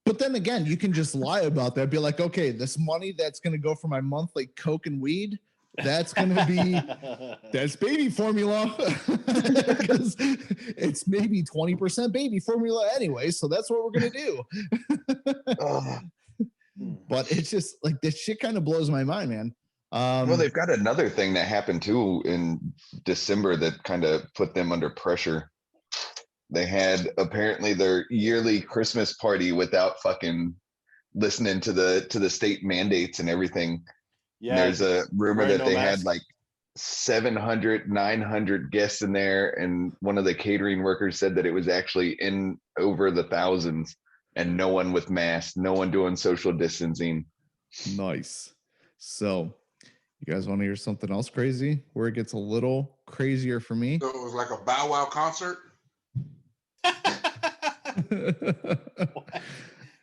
But then again, you can just lie about that. Be like, okay, this money that's going to go for my monthly Coke and weed, that's going to be, that's baby formula. Because it's maybe 20% baby formula anyway. So that's what we're going to do. But it's just like, this shit kind of blows my mind, man. Well, they've got another thing that happened too in December that kind of put them under pressure. They had apparently their yearly Christmas party without fucking listening to the state mandates and everything. Yeah, and there's a rumor that they had like 700, 900 guests in there, and one of the catering workers said that it was actually in over the thousands, and no one with masks, no one doing social distancing. Nice. So you guys want to hear something else crazy where it gets a little crazier for me? So it was like a Bow Wow concert?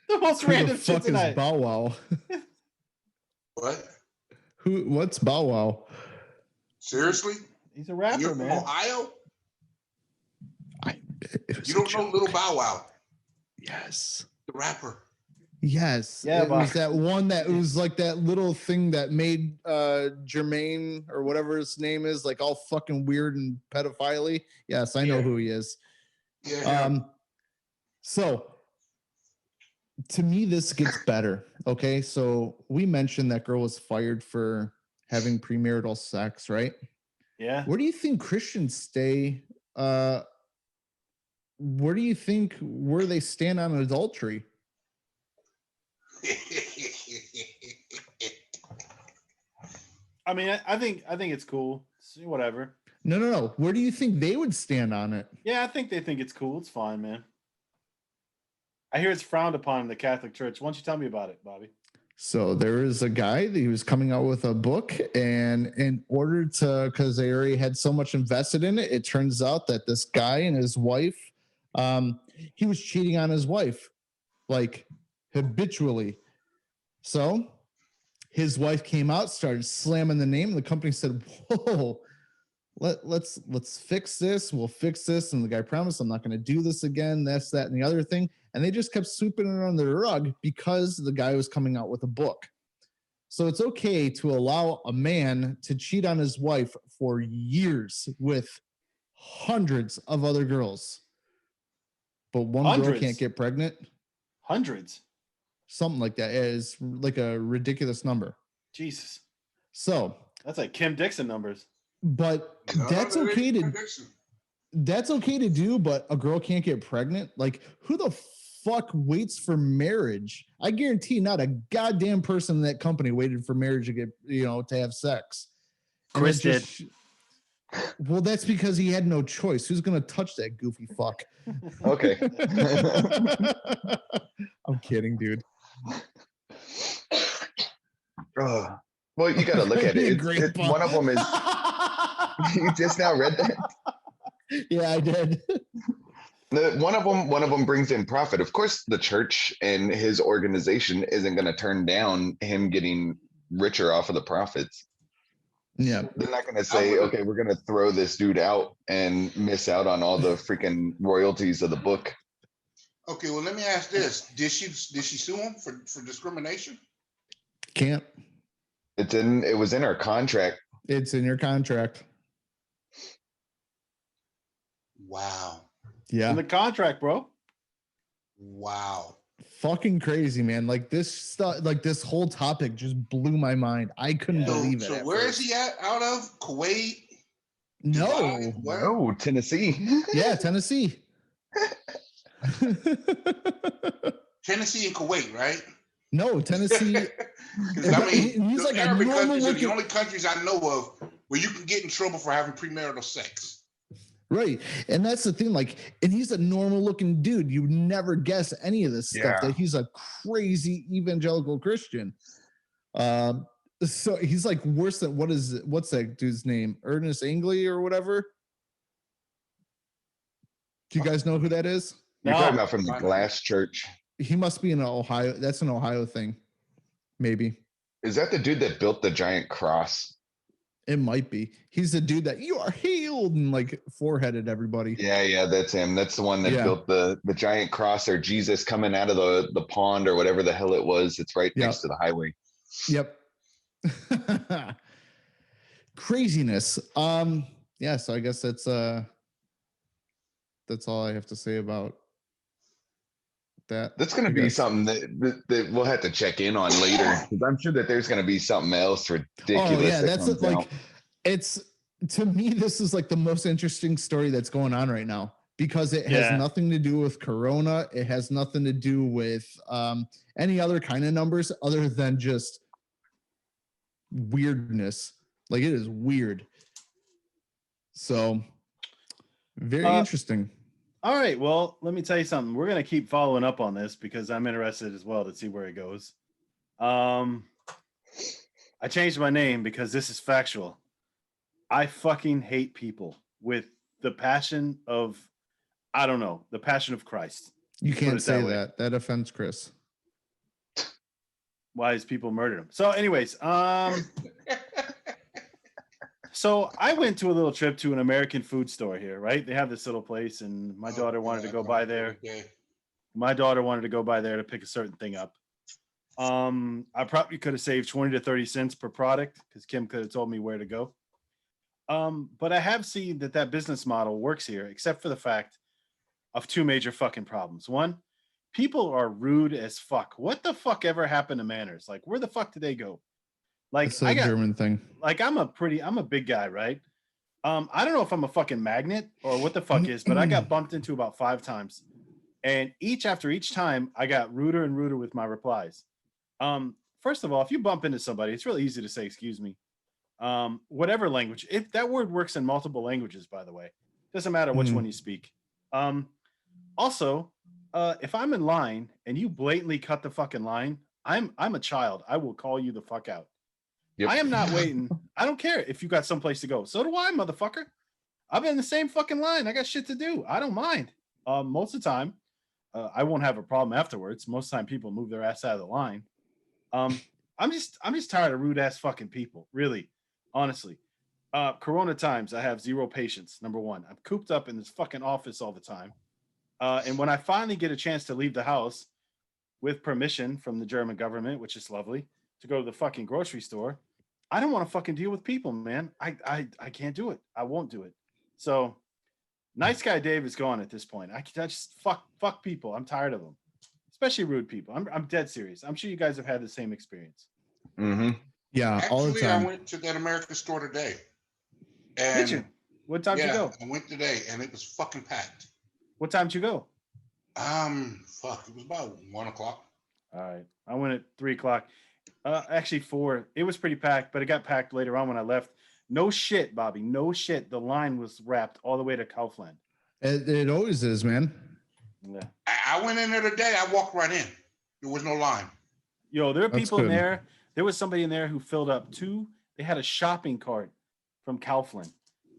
The most random shit tonight. Is Bow Wow? What? What's Bow Wow? Seriously? He's a rapper, You're man. from Ohio? You don't know Little Bow Wow? Yes. The rapper. Yes. Yeah, it was that one that was like that little thing that made Jermaine or whatever his name is like all fucking weird and pedophile-y. Yes, I know who he is. Yeah. So to me, this gets better. Okay. So we mentioned that girl was fired for having premarital sex, right? Yeah. Where do you think Christians stay? Where do you think where they stand on adultery? I mean, I think it's cool. Whatever. No. Where do you think they would stand on it? Yeah, I think they think it's cool. It's fine, man. I hear it's frowned upon in the Catholic Church. Why don't you tell me about it, Bobby? So there is a guy that he was coming out with a book, and in order to, because they already had so much invested in it, it turns out that this guy and his wife, he was cheating on his wife, like habitually. So his wife came out, started slamming the name, and the company said, "Whoa, let's fix this. We'll fix this." And the guy promised, "I'm not going to do this again." That's that, and the other thing. And they just kept sweeping it under the rug because the guy was coming out with a book. So it's okay to allow a man to cheat on his wife for years with hundreds of other girls. But one girl can't get pregnant. Hundreds. Something like that is like a ridiculous number. Jesus. So that's like Kim Dixon numbers. But that's okay to do, but a girl can't get pregnant. Like, who the fuck waits for marriage? I guarantee not a goddamn person in that company waited for marriage to get, to have sex. Chris did. Well, that's because he had no choice. Who's going to touch that goofy fuck? Okay. I'm kidding, dude. Well, you got to look at it. One of them is. You just now read that? Yeah, I did. One of them brings in profit. Of course, the church and his organization isn't going to turn down him getting richer off of the profits. Yeah. They're not going to say, okay, we're going to throw this dude out and miss out on all the freaking royalties of the book. Okay, well, let me ask this. Did she sue him for discrimination? Can't. It was in her contract. It's in your contract. Wow. Yeah. In the contract, bro. Wow. Fucking crazy, man. Like this stuff, like this whole topic just blew my mind. I couldn't believe it. So where is he out of? Kuwait? No, Tennessee. Yeah, Tennessee. Tennessee and Kuwait, right? No, Tennessee. I mean, he's like Arabic countries are the only countries I know of where you can get in trouble for having premarital sex. Right. And that's the thing. Like, and he's a normal looking dude. You would never guess any of this stuff, that he's a crazy evangelical Christian. So he's like worse than what's that dude's name? Ernest Angley or whatever. Do you guys know who that is? You're talking about from the Glass Church. He must be in Ohio. That's an Ohio thing. Maybe. Is that the dude that built the giant cross? It might be. He's the dude that "you are healed" and like foreheaded everybody. Yeah, that's him. That's the one that built the giant cross, or Jesus coming out of the pond or whatever the hell it was. It's right next to the highway. Yep. Craziness. Yeah, so I guess that's all I have to say about that. That's going to be something that we'll have to check in on later, because I'm sure that there's going to be something else ridiculous. Oh yeah, that's like out. It's, to me, this is like the most interesting story that's going on right now, because it has nothing to do with Corona. It has nothing to do with any other kind of numbers other than just weirdness. Like, it is weird. So very interesting. All right, well, let me tell you something. We're going to keep following up on this because I'm interested as well to see where it goes. I changed my name because this is factual. I fucking hate people with the passion of, I don't know, the passion of Christ. You can't say that. That offends Chris. Why is people murdered him? So anyways, so I went to a little trip to an American food store here, right? They have this little place, and my daughter wanted to go by there. My daughter wanted to go by there to pick a certain thing up. I probably could have saved 20 to 30 cents per product because Kim could have told me where to go. But I have seen that business model works here, except for the fact of two major fucking problems. One, people are rude as fuck. What the fuck ever happened to manners? Like, where the fuck did they go? Like, It's a German thing. Like, I'm a big guy, right? I don't know if I'm a fucking magnet or what the fuck is, but I got bumped into about 5 times. And after each time, I got ruder and ruder with my replies. First of all, if you bump into somebody, it's really easy to say, excuse me. Whatever language, if that word works in multiple languages, by the way, doesn't matter which one you speak. Also, if I'm in line and you blatantly cut the fucking line, I'm a child. I will call you the fuck out. Yep. I am not waiting. I don't care if you got someplace to go. So do I, motherfucker. I'm in the same fucking line. I got shit to do. I don't mind. Most of the time, I won't have a problem afterwards. Most of the time, people move their ass out of the line. I'm just tired of rude ass fucking people. Really, honestly. Corona times, I have zero patience. Number one, I'm cooped up in this fucking office all the time. And when I finally get a chance to leave the house with permission from the German government, which is lovely, to go to the fucking grocery store, I don't want to fucking deal with people, man. I can't do it. I won't do it. So nice guy Dave is gone at this point. I just fuck people. I'm tired of them, especially rude people. I'm dead serious. I'm sure you guys have had the same experience. Mm-hmm. Yeah, actually, all the time. I went to that American store today. And did you? What time did you go? I went today and it was fucking packed. What time did you go? It was about 1 o'clock. All right. I went at 3 o'clock. Actually 4. It was pretty packed, but it got packed later on when I left. No shit, Bobby. No shit. The line was wrapped all the way to Kaufland. It always is, man. Yeah. I went in there today. I walked right in. There was no line. Yo, there are people in there. There was somebody in there who filled up 2. They had a shopping cart from Kaufland.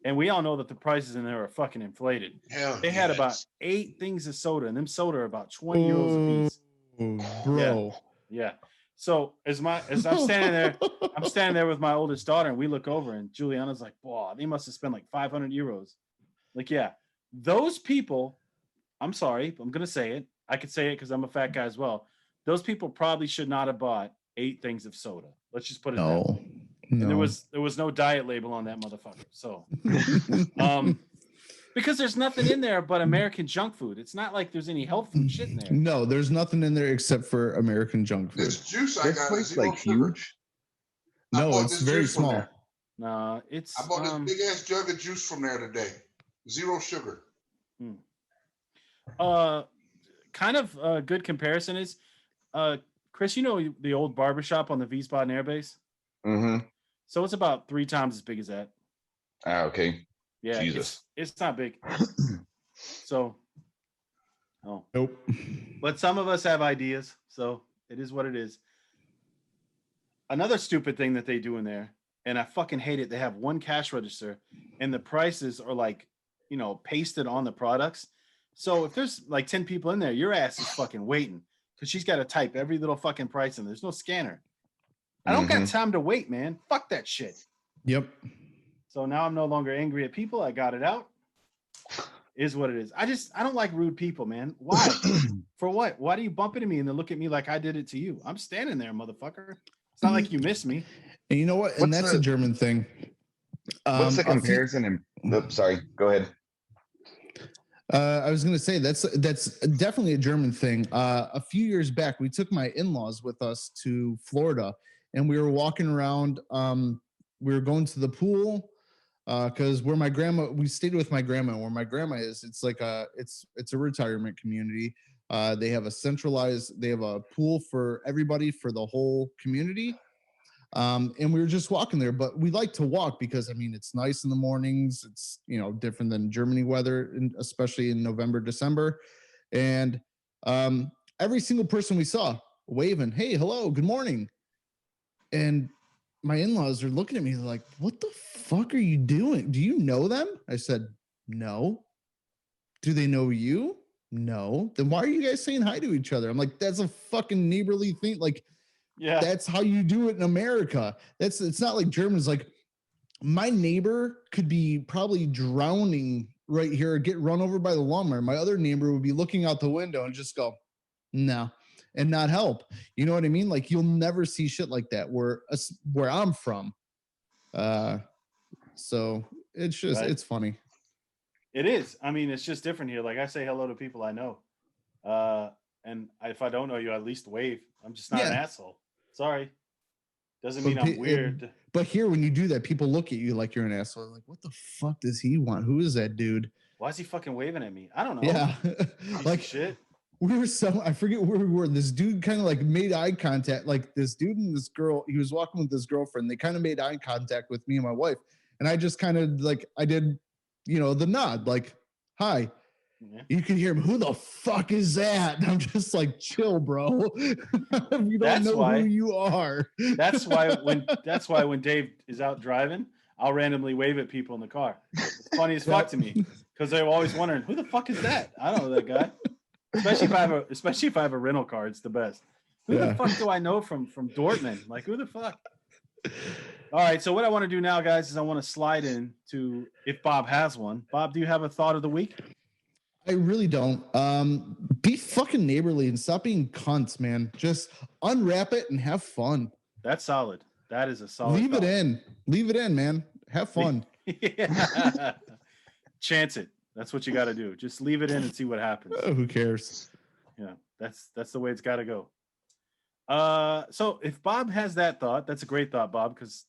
And we all know that the prices in there are fucking inflated. They had about 8 things of soda, and them soda are about 20 euros a piece. Bro. Yeah. So as I'm standing there with my oldest daughter, and we look over, and Juliana's like, "Boah, they must have spent like 500 euros." Like, yeah, those people. I'm sorry, I'm gonna say it. I could say it because I'm a fat guy as well. Those people probably should not have bought 8 things of soda. Let's just put it that way. No. And there was no diet label on that motherfucker. So, because there's nothing in there but American junk food. It's not like there's any health food shit in there. No, there's nothing in there except for American junk food. This juice I got is like huge. No, it's very small. No, it's. I bought this big ass jug of juice from there today. 0 sugar. Kind of a good comparison is, Chris, you know the old barbershop on the V-Spot Air Base? Mm-hmm. So it's about 3 times as big as that. Okay. Yeah, Jesus. It's not big. So, Nope. But some of us have ideas, so it is what it is. Another stupid thing that they do in there, and I fucking hate it, they have 1 cash register, and the prices are like, pasted on the products. So if there's like 10 people in there, your ass is fucking waiting because she's got to type every little fucking price in. There's no scanner. I don't got time to wait, man. Fuck that shit. Yep. So now I'm no longer angry at people. I got it out. Is what it is. I don't like rude people, man. Why? For what? Why do you bump into me and then look at me like I did it to you? I'm standing there, motherfucker. It's not like you miss me. And you know what? And that's a German thing. What's the comparison? Sorry, go ahead. I was going to say that's definitely a German thing. A few years back, we took my in-laws with us to Florida, and we were walking around. We were going to the pool because we stayed with my grandma. Where my grandma is, it's like it's a retirement community. They have a pool for everybody for the whole community. And we were just walking there, but we like to walk because it's nice in the mornings. It's, different than Germany weather, especially in November, December. And every single person we saw waving, "Hey, hello, good morning." And my in-laws are looking at me like, "What the fuck are you doing? Do you know them?" I said, "No." "Do they know you?" "No." "Then why are you guys saying hi to each other?" I'm like, "That's a fucking neighborly thing." Like, yeah, that's how you do it in America. It's not like Germans. Like, my neighbor could be probably drowning right here or get run over by the lawnmower. My other neighbor would be looking out the window and just go, No, and not help. You know what I mean? Like you'll never see shit like that where I'm from. So it's just Right. it's funny. It is. I mean, it's just different here. Like I say hello to people I know, and if I don't know you, I at least wave. I'm just not an asshole. Sorry, doesn't mean I'm weird. But here, when you do that, people look at you like you're an asshole. Like, what the fuck does he want? Who is that dude? Why is he fucking waving at me? I don't know. Yeah, like shit. We were I forget where we were. This dude kind of like made eye contact. Like this dude and this girl, he was walking with his girlfriend. They kind of made eye contact with me and my wife. And I just kind of like, I did, the nod, like, hi. Yeah. You can hear him. Who the fuck is that? And I'm just like, chill, bro. You don't know who you are. That's why when Dave is out driving, I'll randomly wave at people in the car. It's funny as fuck to me because they're always wondering who the fuck is that. I don't know that guy. Especially if I have a rental car, it's the best. Who the fuck do I know from Dortmund? Like who the fuck? All right, so what I want to do now, guys, is I want to slide into if Bob has one. Bob, do you have a thought of the week? I really don't. Be fucking neighborly and stop being cunts, man. Just unwrap it and have fun. That's solid. That is a solid. Leave it in, man. Have fun. Yeah. Chance it. That's what you got to do. Just leave it in and see what happens. Oh, who cares? Yeah, that's the way it's got to go. So if Bob has that thought, that's a great thought, Bob, because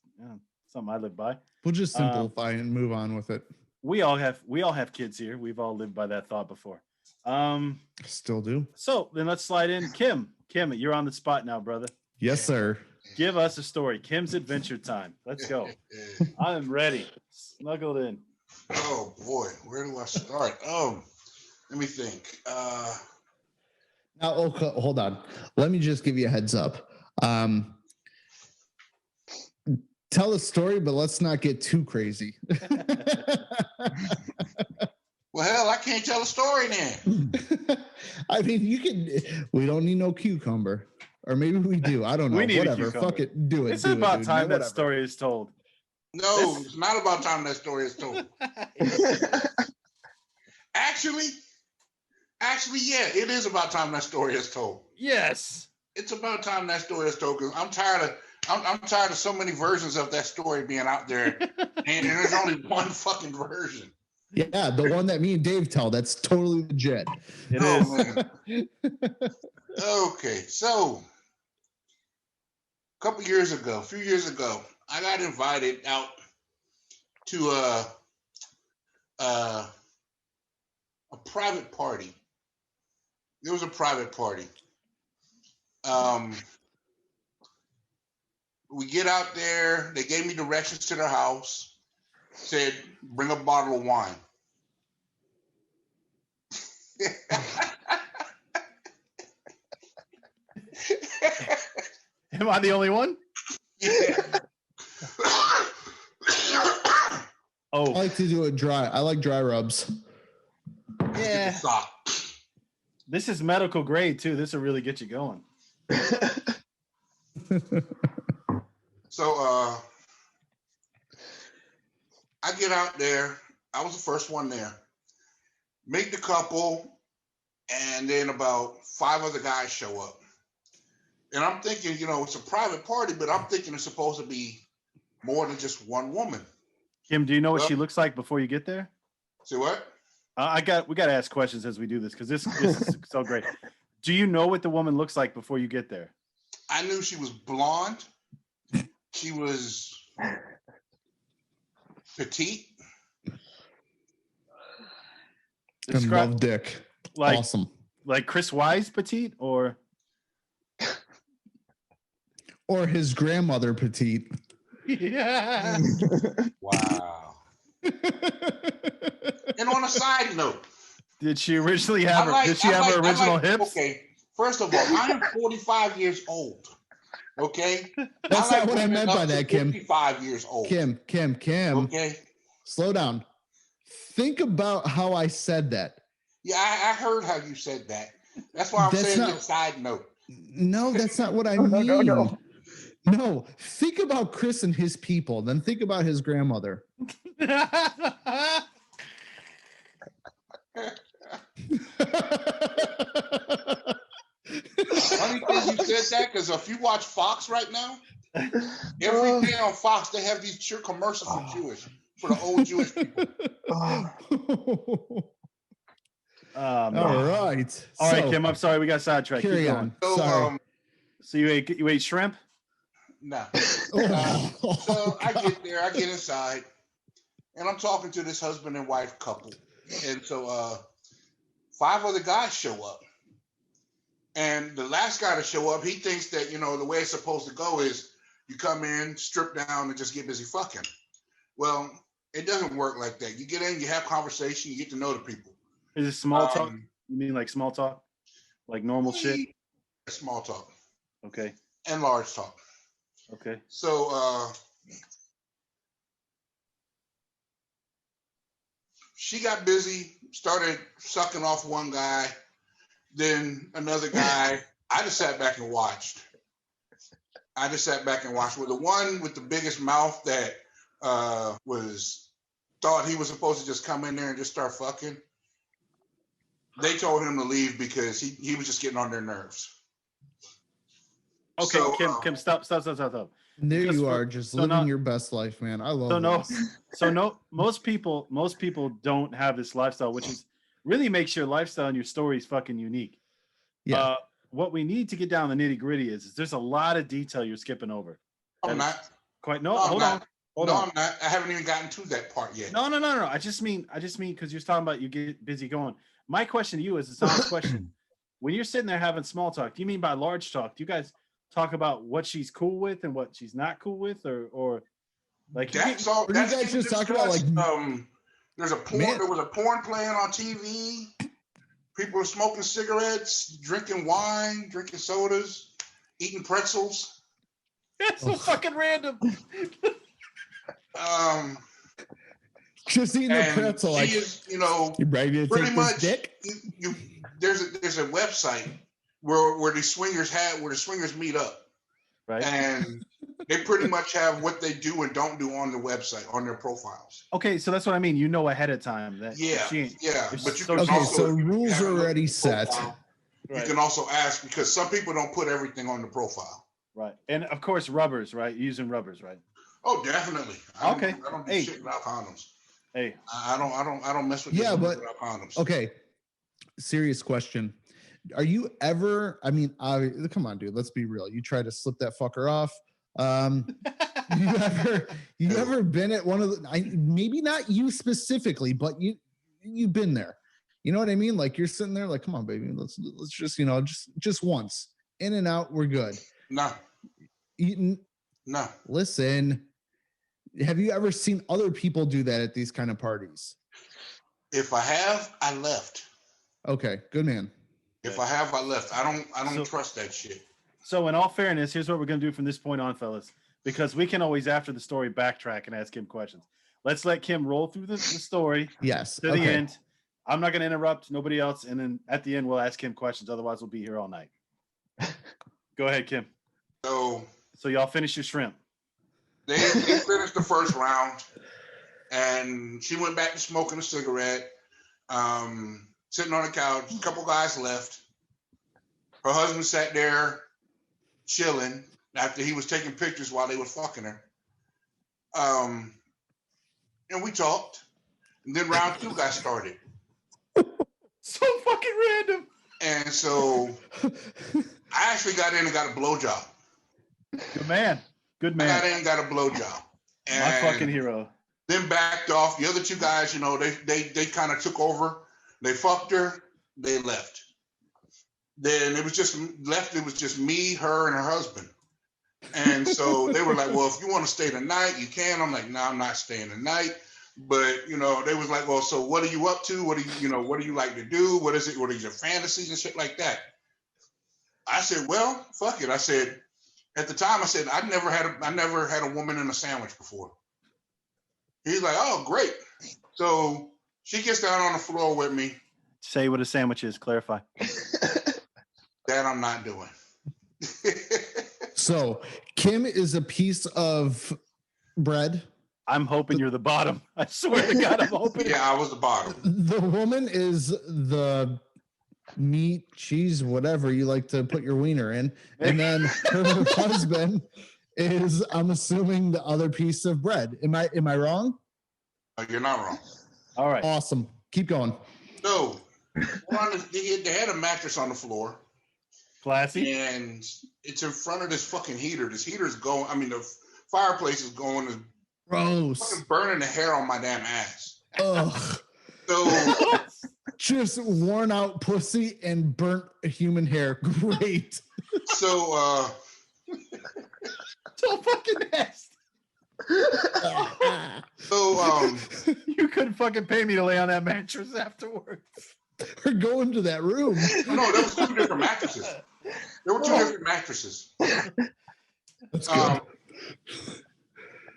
something I live by. We'll just simplify and move on with it. We all have kids here. We've all lived by that thought before. Still do. So then let's slide in. Kim, you're on the spot now, brother. Yes, sir. Give us a story. Kim's adventure time. Let's go. I'm ready. Snuggled in. Oh boy, where do I start? Let me think. Now, okay, hold on. Let me just give you a heads up. Tell a story, but let's not get too crazy. Well, hell, I can't tell a story then. I mean, you can. We don't need no cucumber, or maybe we do. I don't know. Whatever. Fuck it. Do it. It's about time that story is told. No, it's not about time that story is told. Actually, yeah, it is about time that story is told. Yes, it's about time that story is told because I'm tired of so many versions of that story being out there, and there's only one fucking version. Yeah, the one that me and Dave tell. That's totally legit. It is. Man. Okay, so a few years ago, I got invited out to a private party. It was a private party. We get out there. They gave me directions to their house. Said, bring a bottle of wine. Am I the only one? Yeah. I like to do it dry. I like dry rubs. Yeah. This is medical grade too. This will really get you going. So I get out there. I was the first one there. Meet the couple, and then about 5 other guys show up. And I'm thinking, it's a private party, but I'm thinking it's supposed to be more than just one woman. Kim, do you know what she looks like before you get there? See what? We got to ask questions as we do this because this is so great. Do you know what the woman looks like before you get there? I knew she was blonde. She was petite. And love dick. Awesome. Like Chris Wise petite or his grandmother petite. Yeah. Wow. And on a side note, did she originally have her original hips? Okay, first of all, I am 45 years old. Okay, that's not what I meant by that, Kim. 55 years old. Kim. Okay, slow down. Think about how I said that. Yeah, I heard how you said that. That's why I'm saying a side note. No, that's not what I mean. No, think about Chris and his people, then think about his grandmother. said that because if you watch Fox right now, every day on Fox they have these commercials for the old Jewish people. All right, all right, Kim. I'm sorry, we got sidetracked. Carry on. So, sorry. So you ate shrimp? No. So I get there, I get inside, and I'm talking to this husband and wife couple, and so 5 other guys show up, and the last guy to show up, he thinks that the way it's supposed to go is you come in, strip down, and just get busy fucking. Well, it doesn't work like that. You get in, you have conversation, you get to know the people. Is it small talk? You mean like small talk? Like normal shit? Small talk. Okay. And large talk. Okay. So she got busy, started sucking off one guy, then another guy. I just sat back and watched. With the one with the biggest mouth that thought he was supposed to just come in there and just start fucking. They told him to leave because he was just getting on their nerves. Okay, so, Kim, stop. There you are, just living your best life, man. I love this. Most people don't have this lifestyle, which is really makes your lifestyle and your stories fucking unique. Yeah. What we need to get down the nitty gritty is there's a lot of detail you're skipping over. I'm not. Hold on. I'm not. I haven't even gotten to that part yet. No. I just mean because you're talking about you get busy going. My question to you is a honest question. When you're sitting there having small talk, do you mean by large talk? Do you guys talk about what she's cool with and what she's not cool with, or like that's all? Or do you guys just talk about like there's a porn? There was a porn playing on TV. People are smoking cigarettes, drinking wine, drinking sodas, eating pretzels. That's so fucking random. Just eating a pretzel, like is, you ready to pretty take much. this dick? There's a website where the swingers meet up, right? And they pretty much have what they do and don't do on the website on their profiles. Okay, so that's what I mean. You know ahead of time that But you can so rules are already set. You can also ask because some people don't put everything on the profile. Right, and of course rubbers, right? Using rubbers, right? Oh, definitely. I don't do shit without condoms. Hey, I don't mess with but without condoms. Okay, serious question. Are you ever? I mean, come on, dude. Let's be real. You try to slip that fucker off. You ever been at one of the? Maybe not you specifically, but you've been there. You know what I mean? Like you're sitting there, like, come on, baby. Let's just just once in and out. We're good. No. No. Listen. Have you ever seen other people do that at these kind of parties? If I have, I left. Okay, good man. If I have, I left. I don't trust that shit. So in all fairness, here's what we're gonna do from this point on, fellas, because we can always after the story backtrack and ask Kim questions. Let's let Kim roll through the story. Yes. To the end. I'm not gonna interrupt nobody else, and then at the end we'll ask Kim questions. Otherwise, we'll be here all night. Go ahead, Kim. So y'all finish your shrimp. They finished the first round, and she went back to smoking a cigarette, sitting on the couch. A couple guys left. Her husband sat there chilling after he was taking pictures while they were fucking her. And we talked. And then round 2 got started. So fucking random. And so I actually got in and got a blowjob. Good man. Good man. I got in and got a blowjob. My fucking hero. Then backed off. The other 2 guys, they kind of took over. They fucked her. They left. Then it was just me, her, and her husband. And so they were like, well, if you want to stay the night, you can. I'm like, no, I'm not staying the night. But, they was like, well, so what are you up to? What do you like to do? What is it? What are your fantasies and shit like that? I said, well, fuck it. I said, at the time, I said, I never had a woman in a sandwich before. He's like, oh, great. So she gets down on the floor with me. Say what a sandwich is. Clarify. That I'm not doing. So Kim is a piece of bread. I'm hoping you're the bottom. I swear to God, I'm hoping. Yeah, I was the bottom. The woman is the meat, cheese, whatever you like to put your wiener in. And then her husband is, I'm assuming, the other piece of bread. Am I wrong? You're not wrong. All right. Awesome. Keep going. So they had a mattress on the floor. Classy. And it's in front of this fucking heater. This heater's going, I mean, the fireplace is going and Gross. fucking burning the hair on my damn ass. Ugh. So just worn out pussy and burnt human hair. Great. So So fucking nasty. So you couldn't fucking pay me to lay on that mattress afterwards. Or go into that room. No, there was two different mattresses. There were two different mattresses. That's good.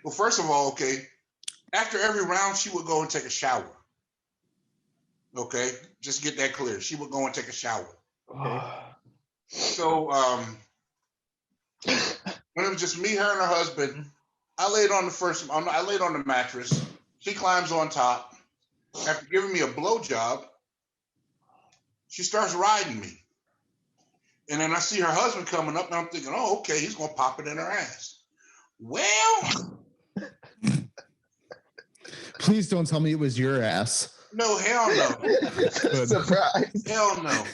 Well, first of all, okay, after every round, she would go and take a shower. Okay, just get that clear. She would go and take a shower. Okay. So when it was just me, her, and her husband, I laid on the mattress. She climbs on top. After giving me a blowjob, she starts riding me. And then I see her husband coming up, and I'm thinking, oh, okay, he's going to pop it in her ass. Well. Please don't tell me it was your ass. No, hell no. Surprise. Hell no.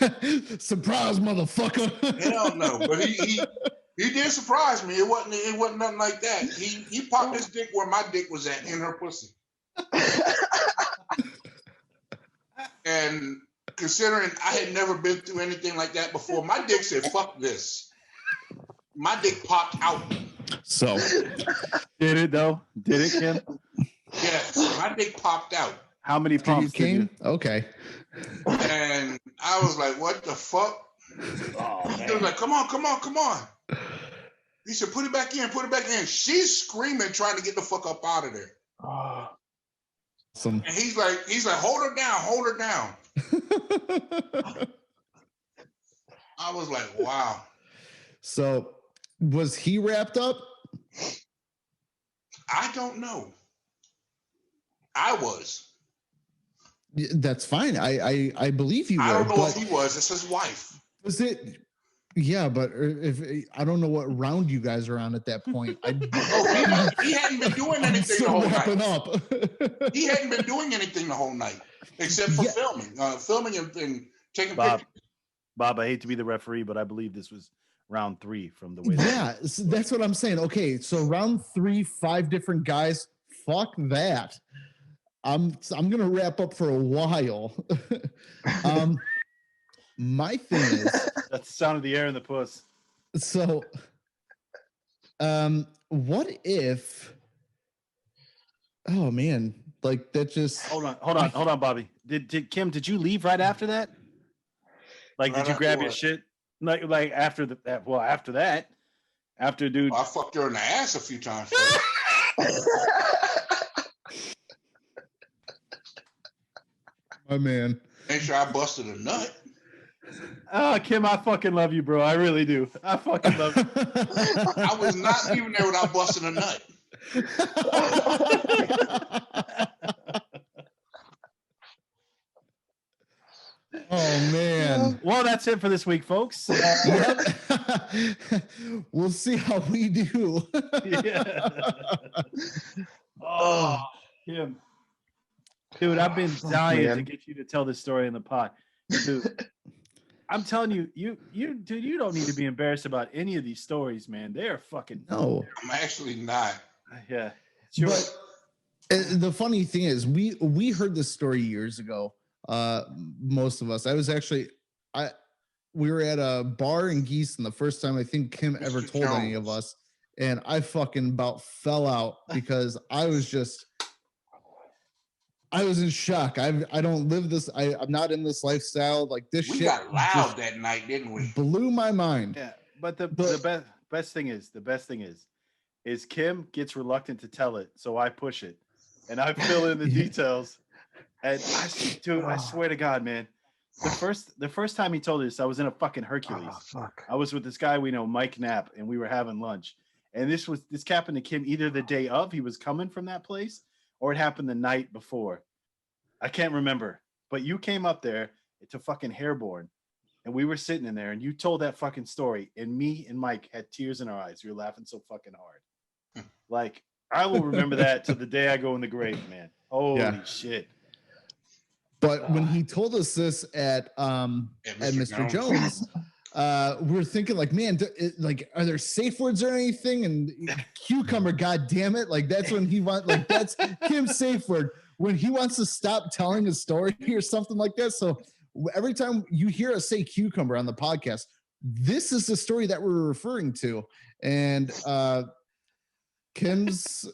Surprise, motherfucker. Hell no. But he did surprise me. It wasn't nothing like that. He popped his dick where my dick was at in her pussy. And considering I had never been through anything like that before, my dick said, fuck this. My dick popped out. So. Did it, though? Did it, Kim? Yes, my dick popped out. How many pumps did you? Okay. And I was like, what the fuck? Oh, He was like, come on. He said, put it back in. She's screaming, trying to get the fuck up out of there. Awesome. And he's like, hold her down. I was like, wow. So was he wrapped up? I don't know. I was. That's fine. I believe you were. I don't know if he was. It's his wife. Was it? Yeah, but if I don't know what round you guys are on at that point. He hadn't been doing anything the whole night. Up. He hadn't been doing anything the whole night except for filming and taking pictures. Bob, I hate to be the referee, but I believe this was round 3 from the way. Yeah, that's what I'm saying. Okay, so round 3, 5 different guys. Fuck that. I'm gonna wrap up for a while. My thing is that's the sound of the air in the puss. So, what if? Oh man, like that just. Hold on, Bobby. Did Kim? Did you leave right after that? Like, did you grab your shit? Like after that? Well, after that, dude. I fucked her in the ass a few times. My man. Make sure I busted a nut. Oh, Kim, I fucking love you, bro. I really do. I fucking love you. I was not leaving there without busting a nut. Oh man. Well, that's it for this week, folks. We'll see how we do. Yeah. Oh, Kim. Dude, I've been dying to get you to tell this story in the pod. Dude, I'm telling you, dude, you don't need to be embarrassed about any of these stories, man. They are fucking. No, I'm actually not. Yeah, sure. But the funny thing is, we heard this story years ago. Most of us. We were at a bar in Gießen the first time I think Kim ever told any of us, and I fucking about fell out because I was in shock. I don't live this. I'm not in this lifestyle. Like this shit. We got loud that night, didn't we? Blew my mind. Yeah, but the best thing is Kim gets reluctant to tell it, so I push it, and I fill in the details. And I swear to God, man, the first time he told us, I was in a fucking Hercules. Oh, fuck. I was with this guy we know, Mike Knapp, and we were having lunch. And this happened to Kim either the day of, he was coming from that place, or it happened the night before. I can't remember. But you came up there to fucking Hairborn, and we were sitting in there, and you told that fucking story, and me and Mike had tears in our eyes. We were laughing so fucking hard. Like, I will remember that to the day I go in the grave, man. Holy shit. But when he told us this at Mr. Jones, we were thinking like, man, like, are there safe words or anything? And cucumber, god damn it. Like, that's when he wants, like, that's Kim's safe word when he wants to stop telling a story or something like that. So every time you hear us say cucumber on the podcast, this is the story that we're referring to. And Kim's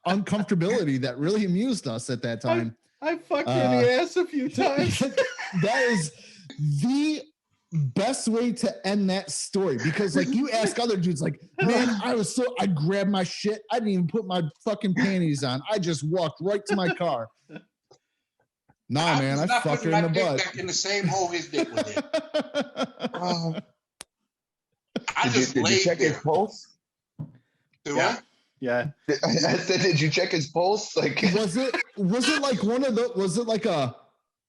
uncomfortability that really amused us at that time. I fucked her in the ass a few times. That is the best way to end that story, because like you ask other dudes, like, man, I grabbed my shit. I didn't even put my fucking panties on. I just walked right to my car. Nah, man, I fucked her in the butt. Back in the same hole his dick was in. Did you check his pulse? Do I? Yeah. I said, did you check his pulse? Like, was it like one of the? Was it like a?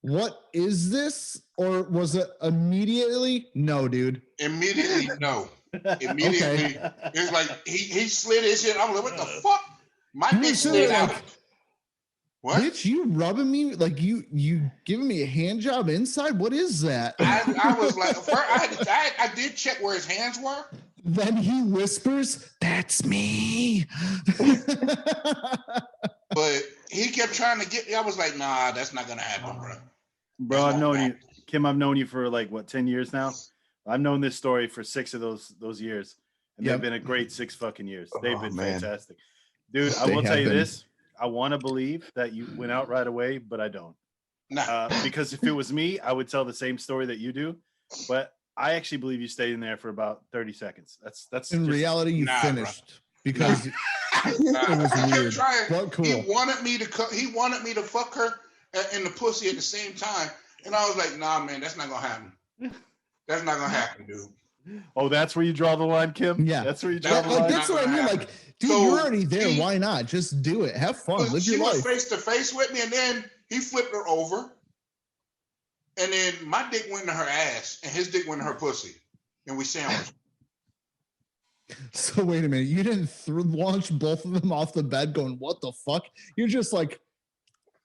What is this? Or was it immediately? No, dude. Immediately, no. Immediately, okay. It was like he slid his shit. I'm like, what the fuck? My dick slid out. What? Bitch, you rubbing me like you giving me a hand job inside? What is that? I was like, first, I did check where his hands were. Then he whispers, "That's me." But he kept trying to get me. I was like, nah, that's not gonna happen, bro. Bro, I've known you, Kim. I've known you for like what, 10 years now. I've known this story for 6 of those years, and they've been a great 6 fucking years. They've been fantastic, dude. I will tell you this. I want to believe that you went out right away, but I don't. Nah. Because if it was me, I would tell the same story that you do. But I actually believe you stayed in there for about 30 seconds. That's in reality, you finished because it was weird. But cool. He wanted me to fuck her in the pussy at the same time, and I was like, nah, man, that's not gonna happen. That's not gonna happen, dude. Oh, that's where you draw the line, Kim? Yeah. That's where you draw the line. That's what I mean. Like, dude, so you're already there. Why not? Just do it. Have fun. Live your life. She was face to face with me, and then he flipped her over. And then my dick went in her ass, and his dick went in her pussy. And we sandwiched. So wait a minute. You didn't launch both of them off the bed going, what the fuck? You're just like,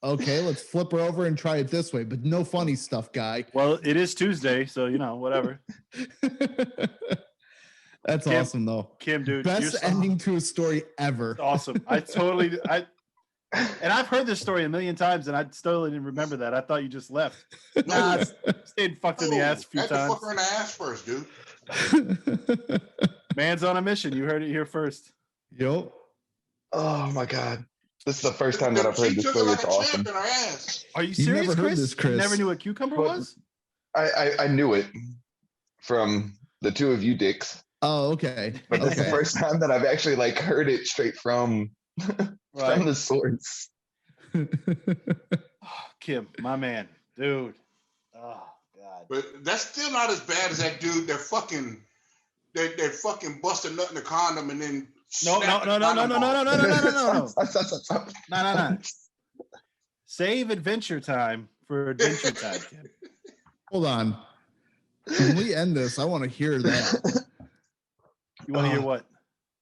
okay, let's flip her over and try it this way. But no funny stuff, guy. Well, it is Tuesday, so, whatever. That's Kim, awesome, though. Kim, dude. Best ending to a story ever. Awesome. And I've heard this story a million times, and I still didn't remember that. I thought you just left. Nah, stayed fucked in the ass a few times. I had to fuck her in the ass first, dude. Man's on a mission. You heard it here first. Yep. Oh my God. This is the first time that I've heard this story. It's awesome. Are you serious, never heard this, Chris? You never knew what cucumber was? I knew it from the two of you dicks. Oh, okay. But this is the first time that I've actually like heard it straight from from the source. Kim, my man, dude. Oh God. But that's still not as bad as that dude. They're fucking busting nut in the condom and then no. Save adventure time for adventure time, Kim. Hold on. When we end this, I want to hear that. You want to hear what?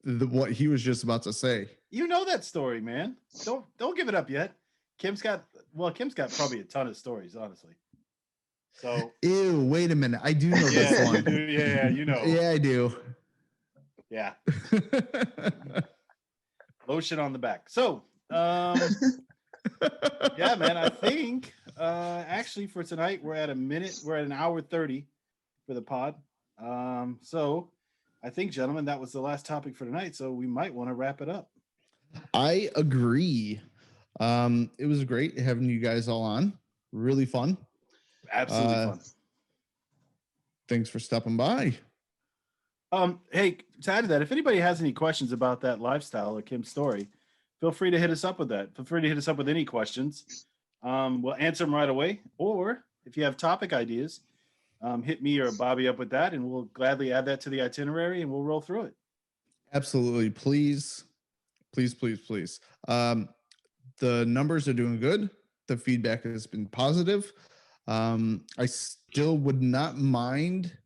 What he was just about to say. You know that story, man. Don't give it up yet. Kim's got probably a ton of stories, honestly. So ew, wait a minute. I do know this one. You know. Yeah, I do. Yeah. Lotion on the back. So yeah, man, I think actually for tonight we're at an hour 30 for the pod. So I think, gentlemen, that was the last topic for tonight, so we might want to wrap it up. I agree. It was great having you guys all on. Really fun. Absolutely fun. Thanks for stopping by. Hey, to add to that, if anybody has any questions about that lifestyle or Kim's story, feel free to hit us up with that. Feel free to hit us up with any questions. We'll answer them right away. Or if you have topic ideas, hit me or Bobby up with that, and we'll gladly add that to the itinerary, and we'll roll through it. Absolutely. Please. The numbers are doing good. The feedback has been positive. I still would not mind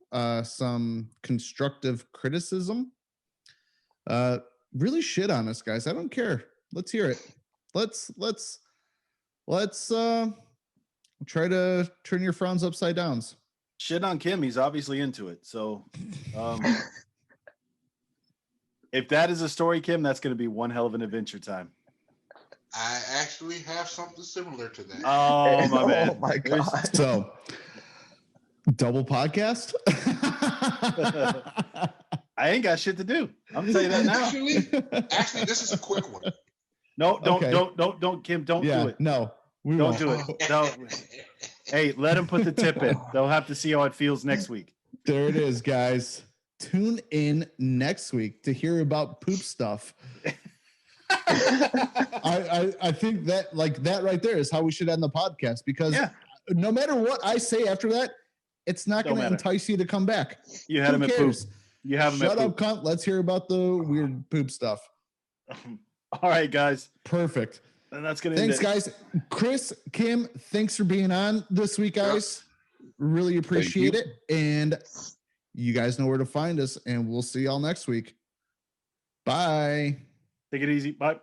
some constructive criticism. Really shit on us, guys. I don't care. Let's hear it. Let's try to turn your frowns upside downs. Shit on Kim. He's obviously into it. So if that is a story, Kim, that's going to be one hell of an adventure time. I actually have something similar to that. Oh, my man. Oh, my God. So, double podcast? I ain't got shit to do. I'm telling you that now. Actually, this is a quick one. No, don't, Okay. don't, Kim, don't do it. No, we Don't won't. do it. Don't. Hey, let him put the tip in. They'll have to see how it feels next week. There it is, guys. Tune in next week to hear about poop stuff. I think that like that right there is how we should end the podcast, because no matter what I say after that, it's not going to entice you to come back. You had him at poop. You have him Shut at up, cunt. Let's hear about the weird poop stuff. All right, guys. Perfect. And that's gonna. Thanks, guys. Chris, Kim, thanks for being on this week, guys. Really appreciate it. And you guys know where to find us, and we'll see y'all next week. Bye. Take it easy. Bye.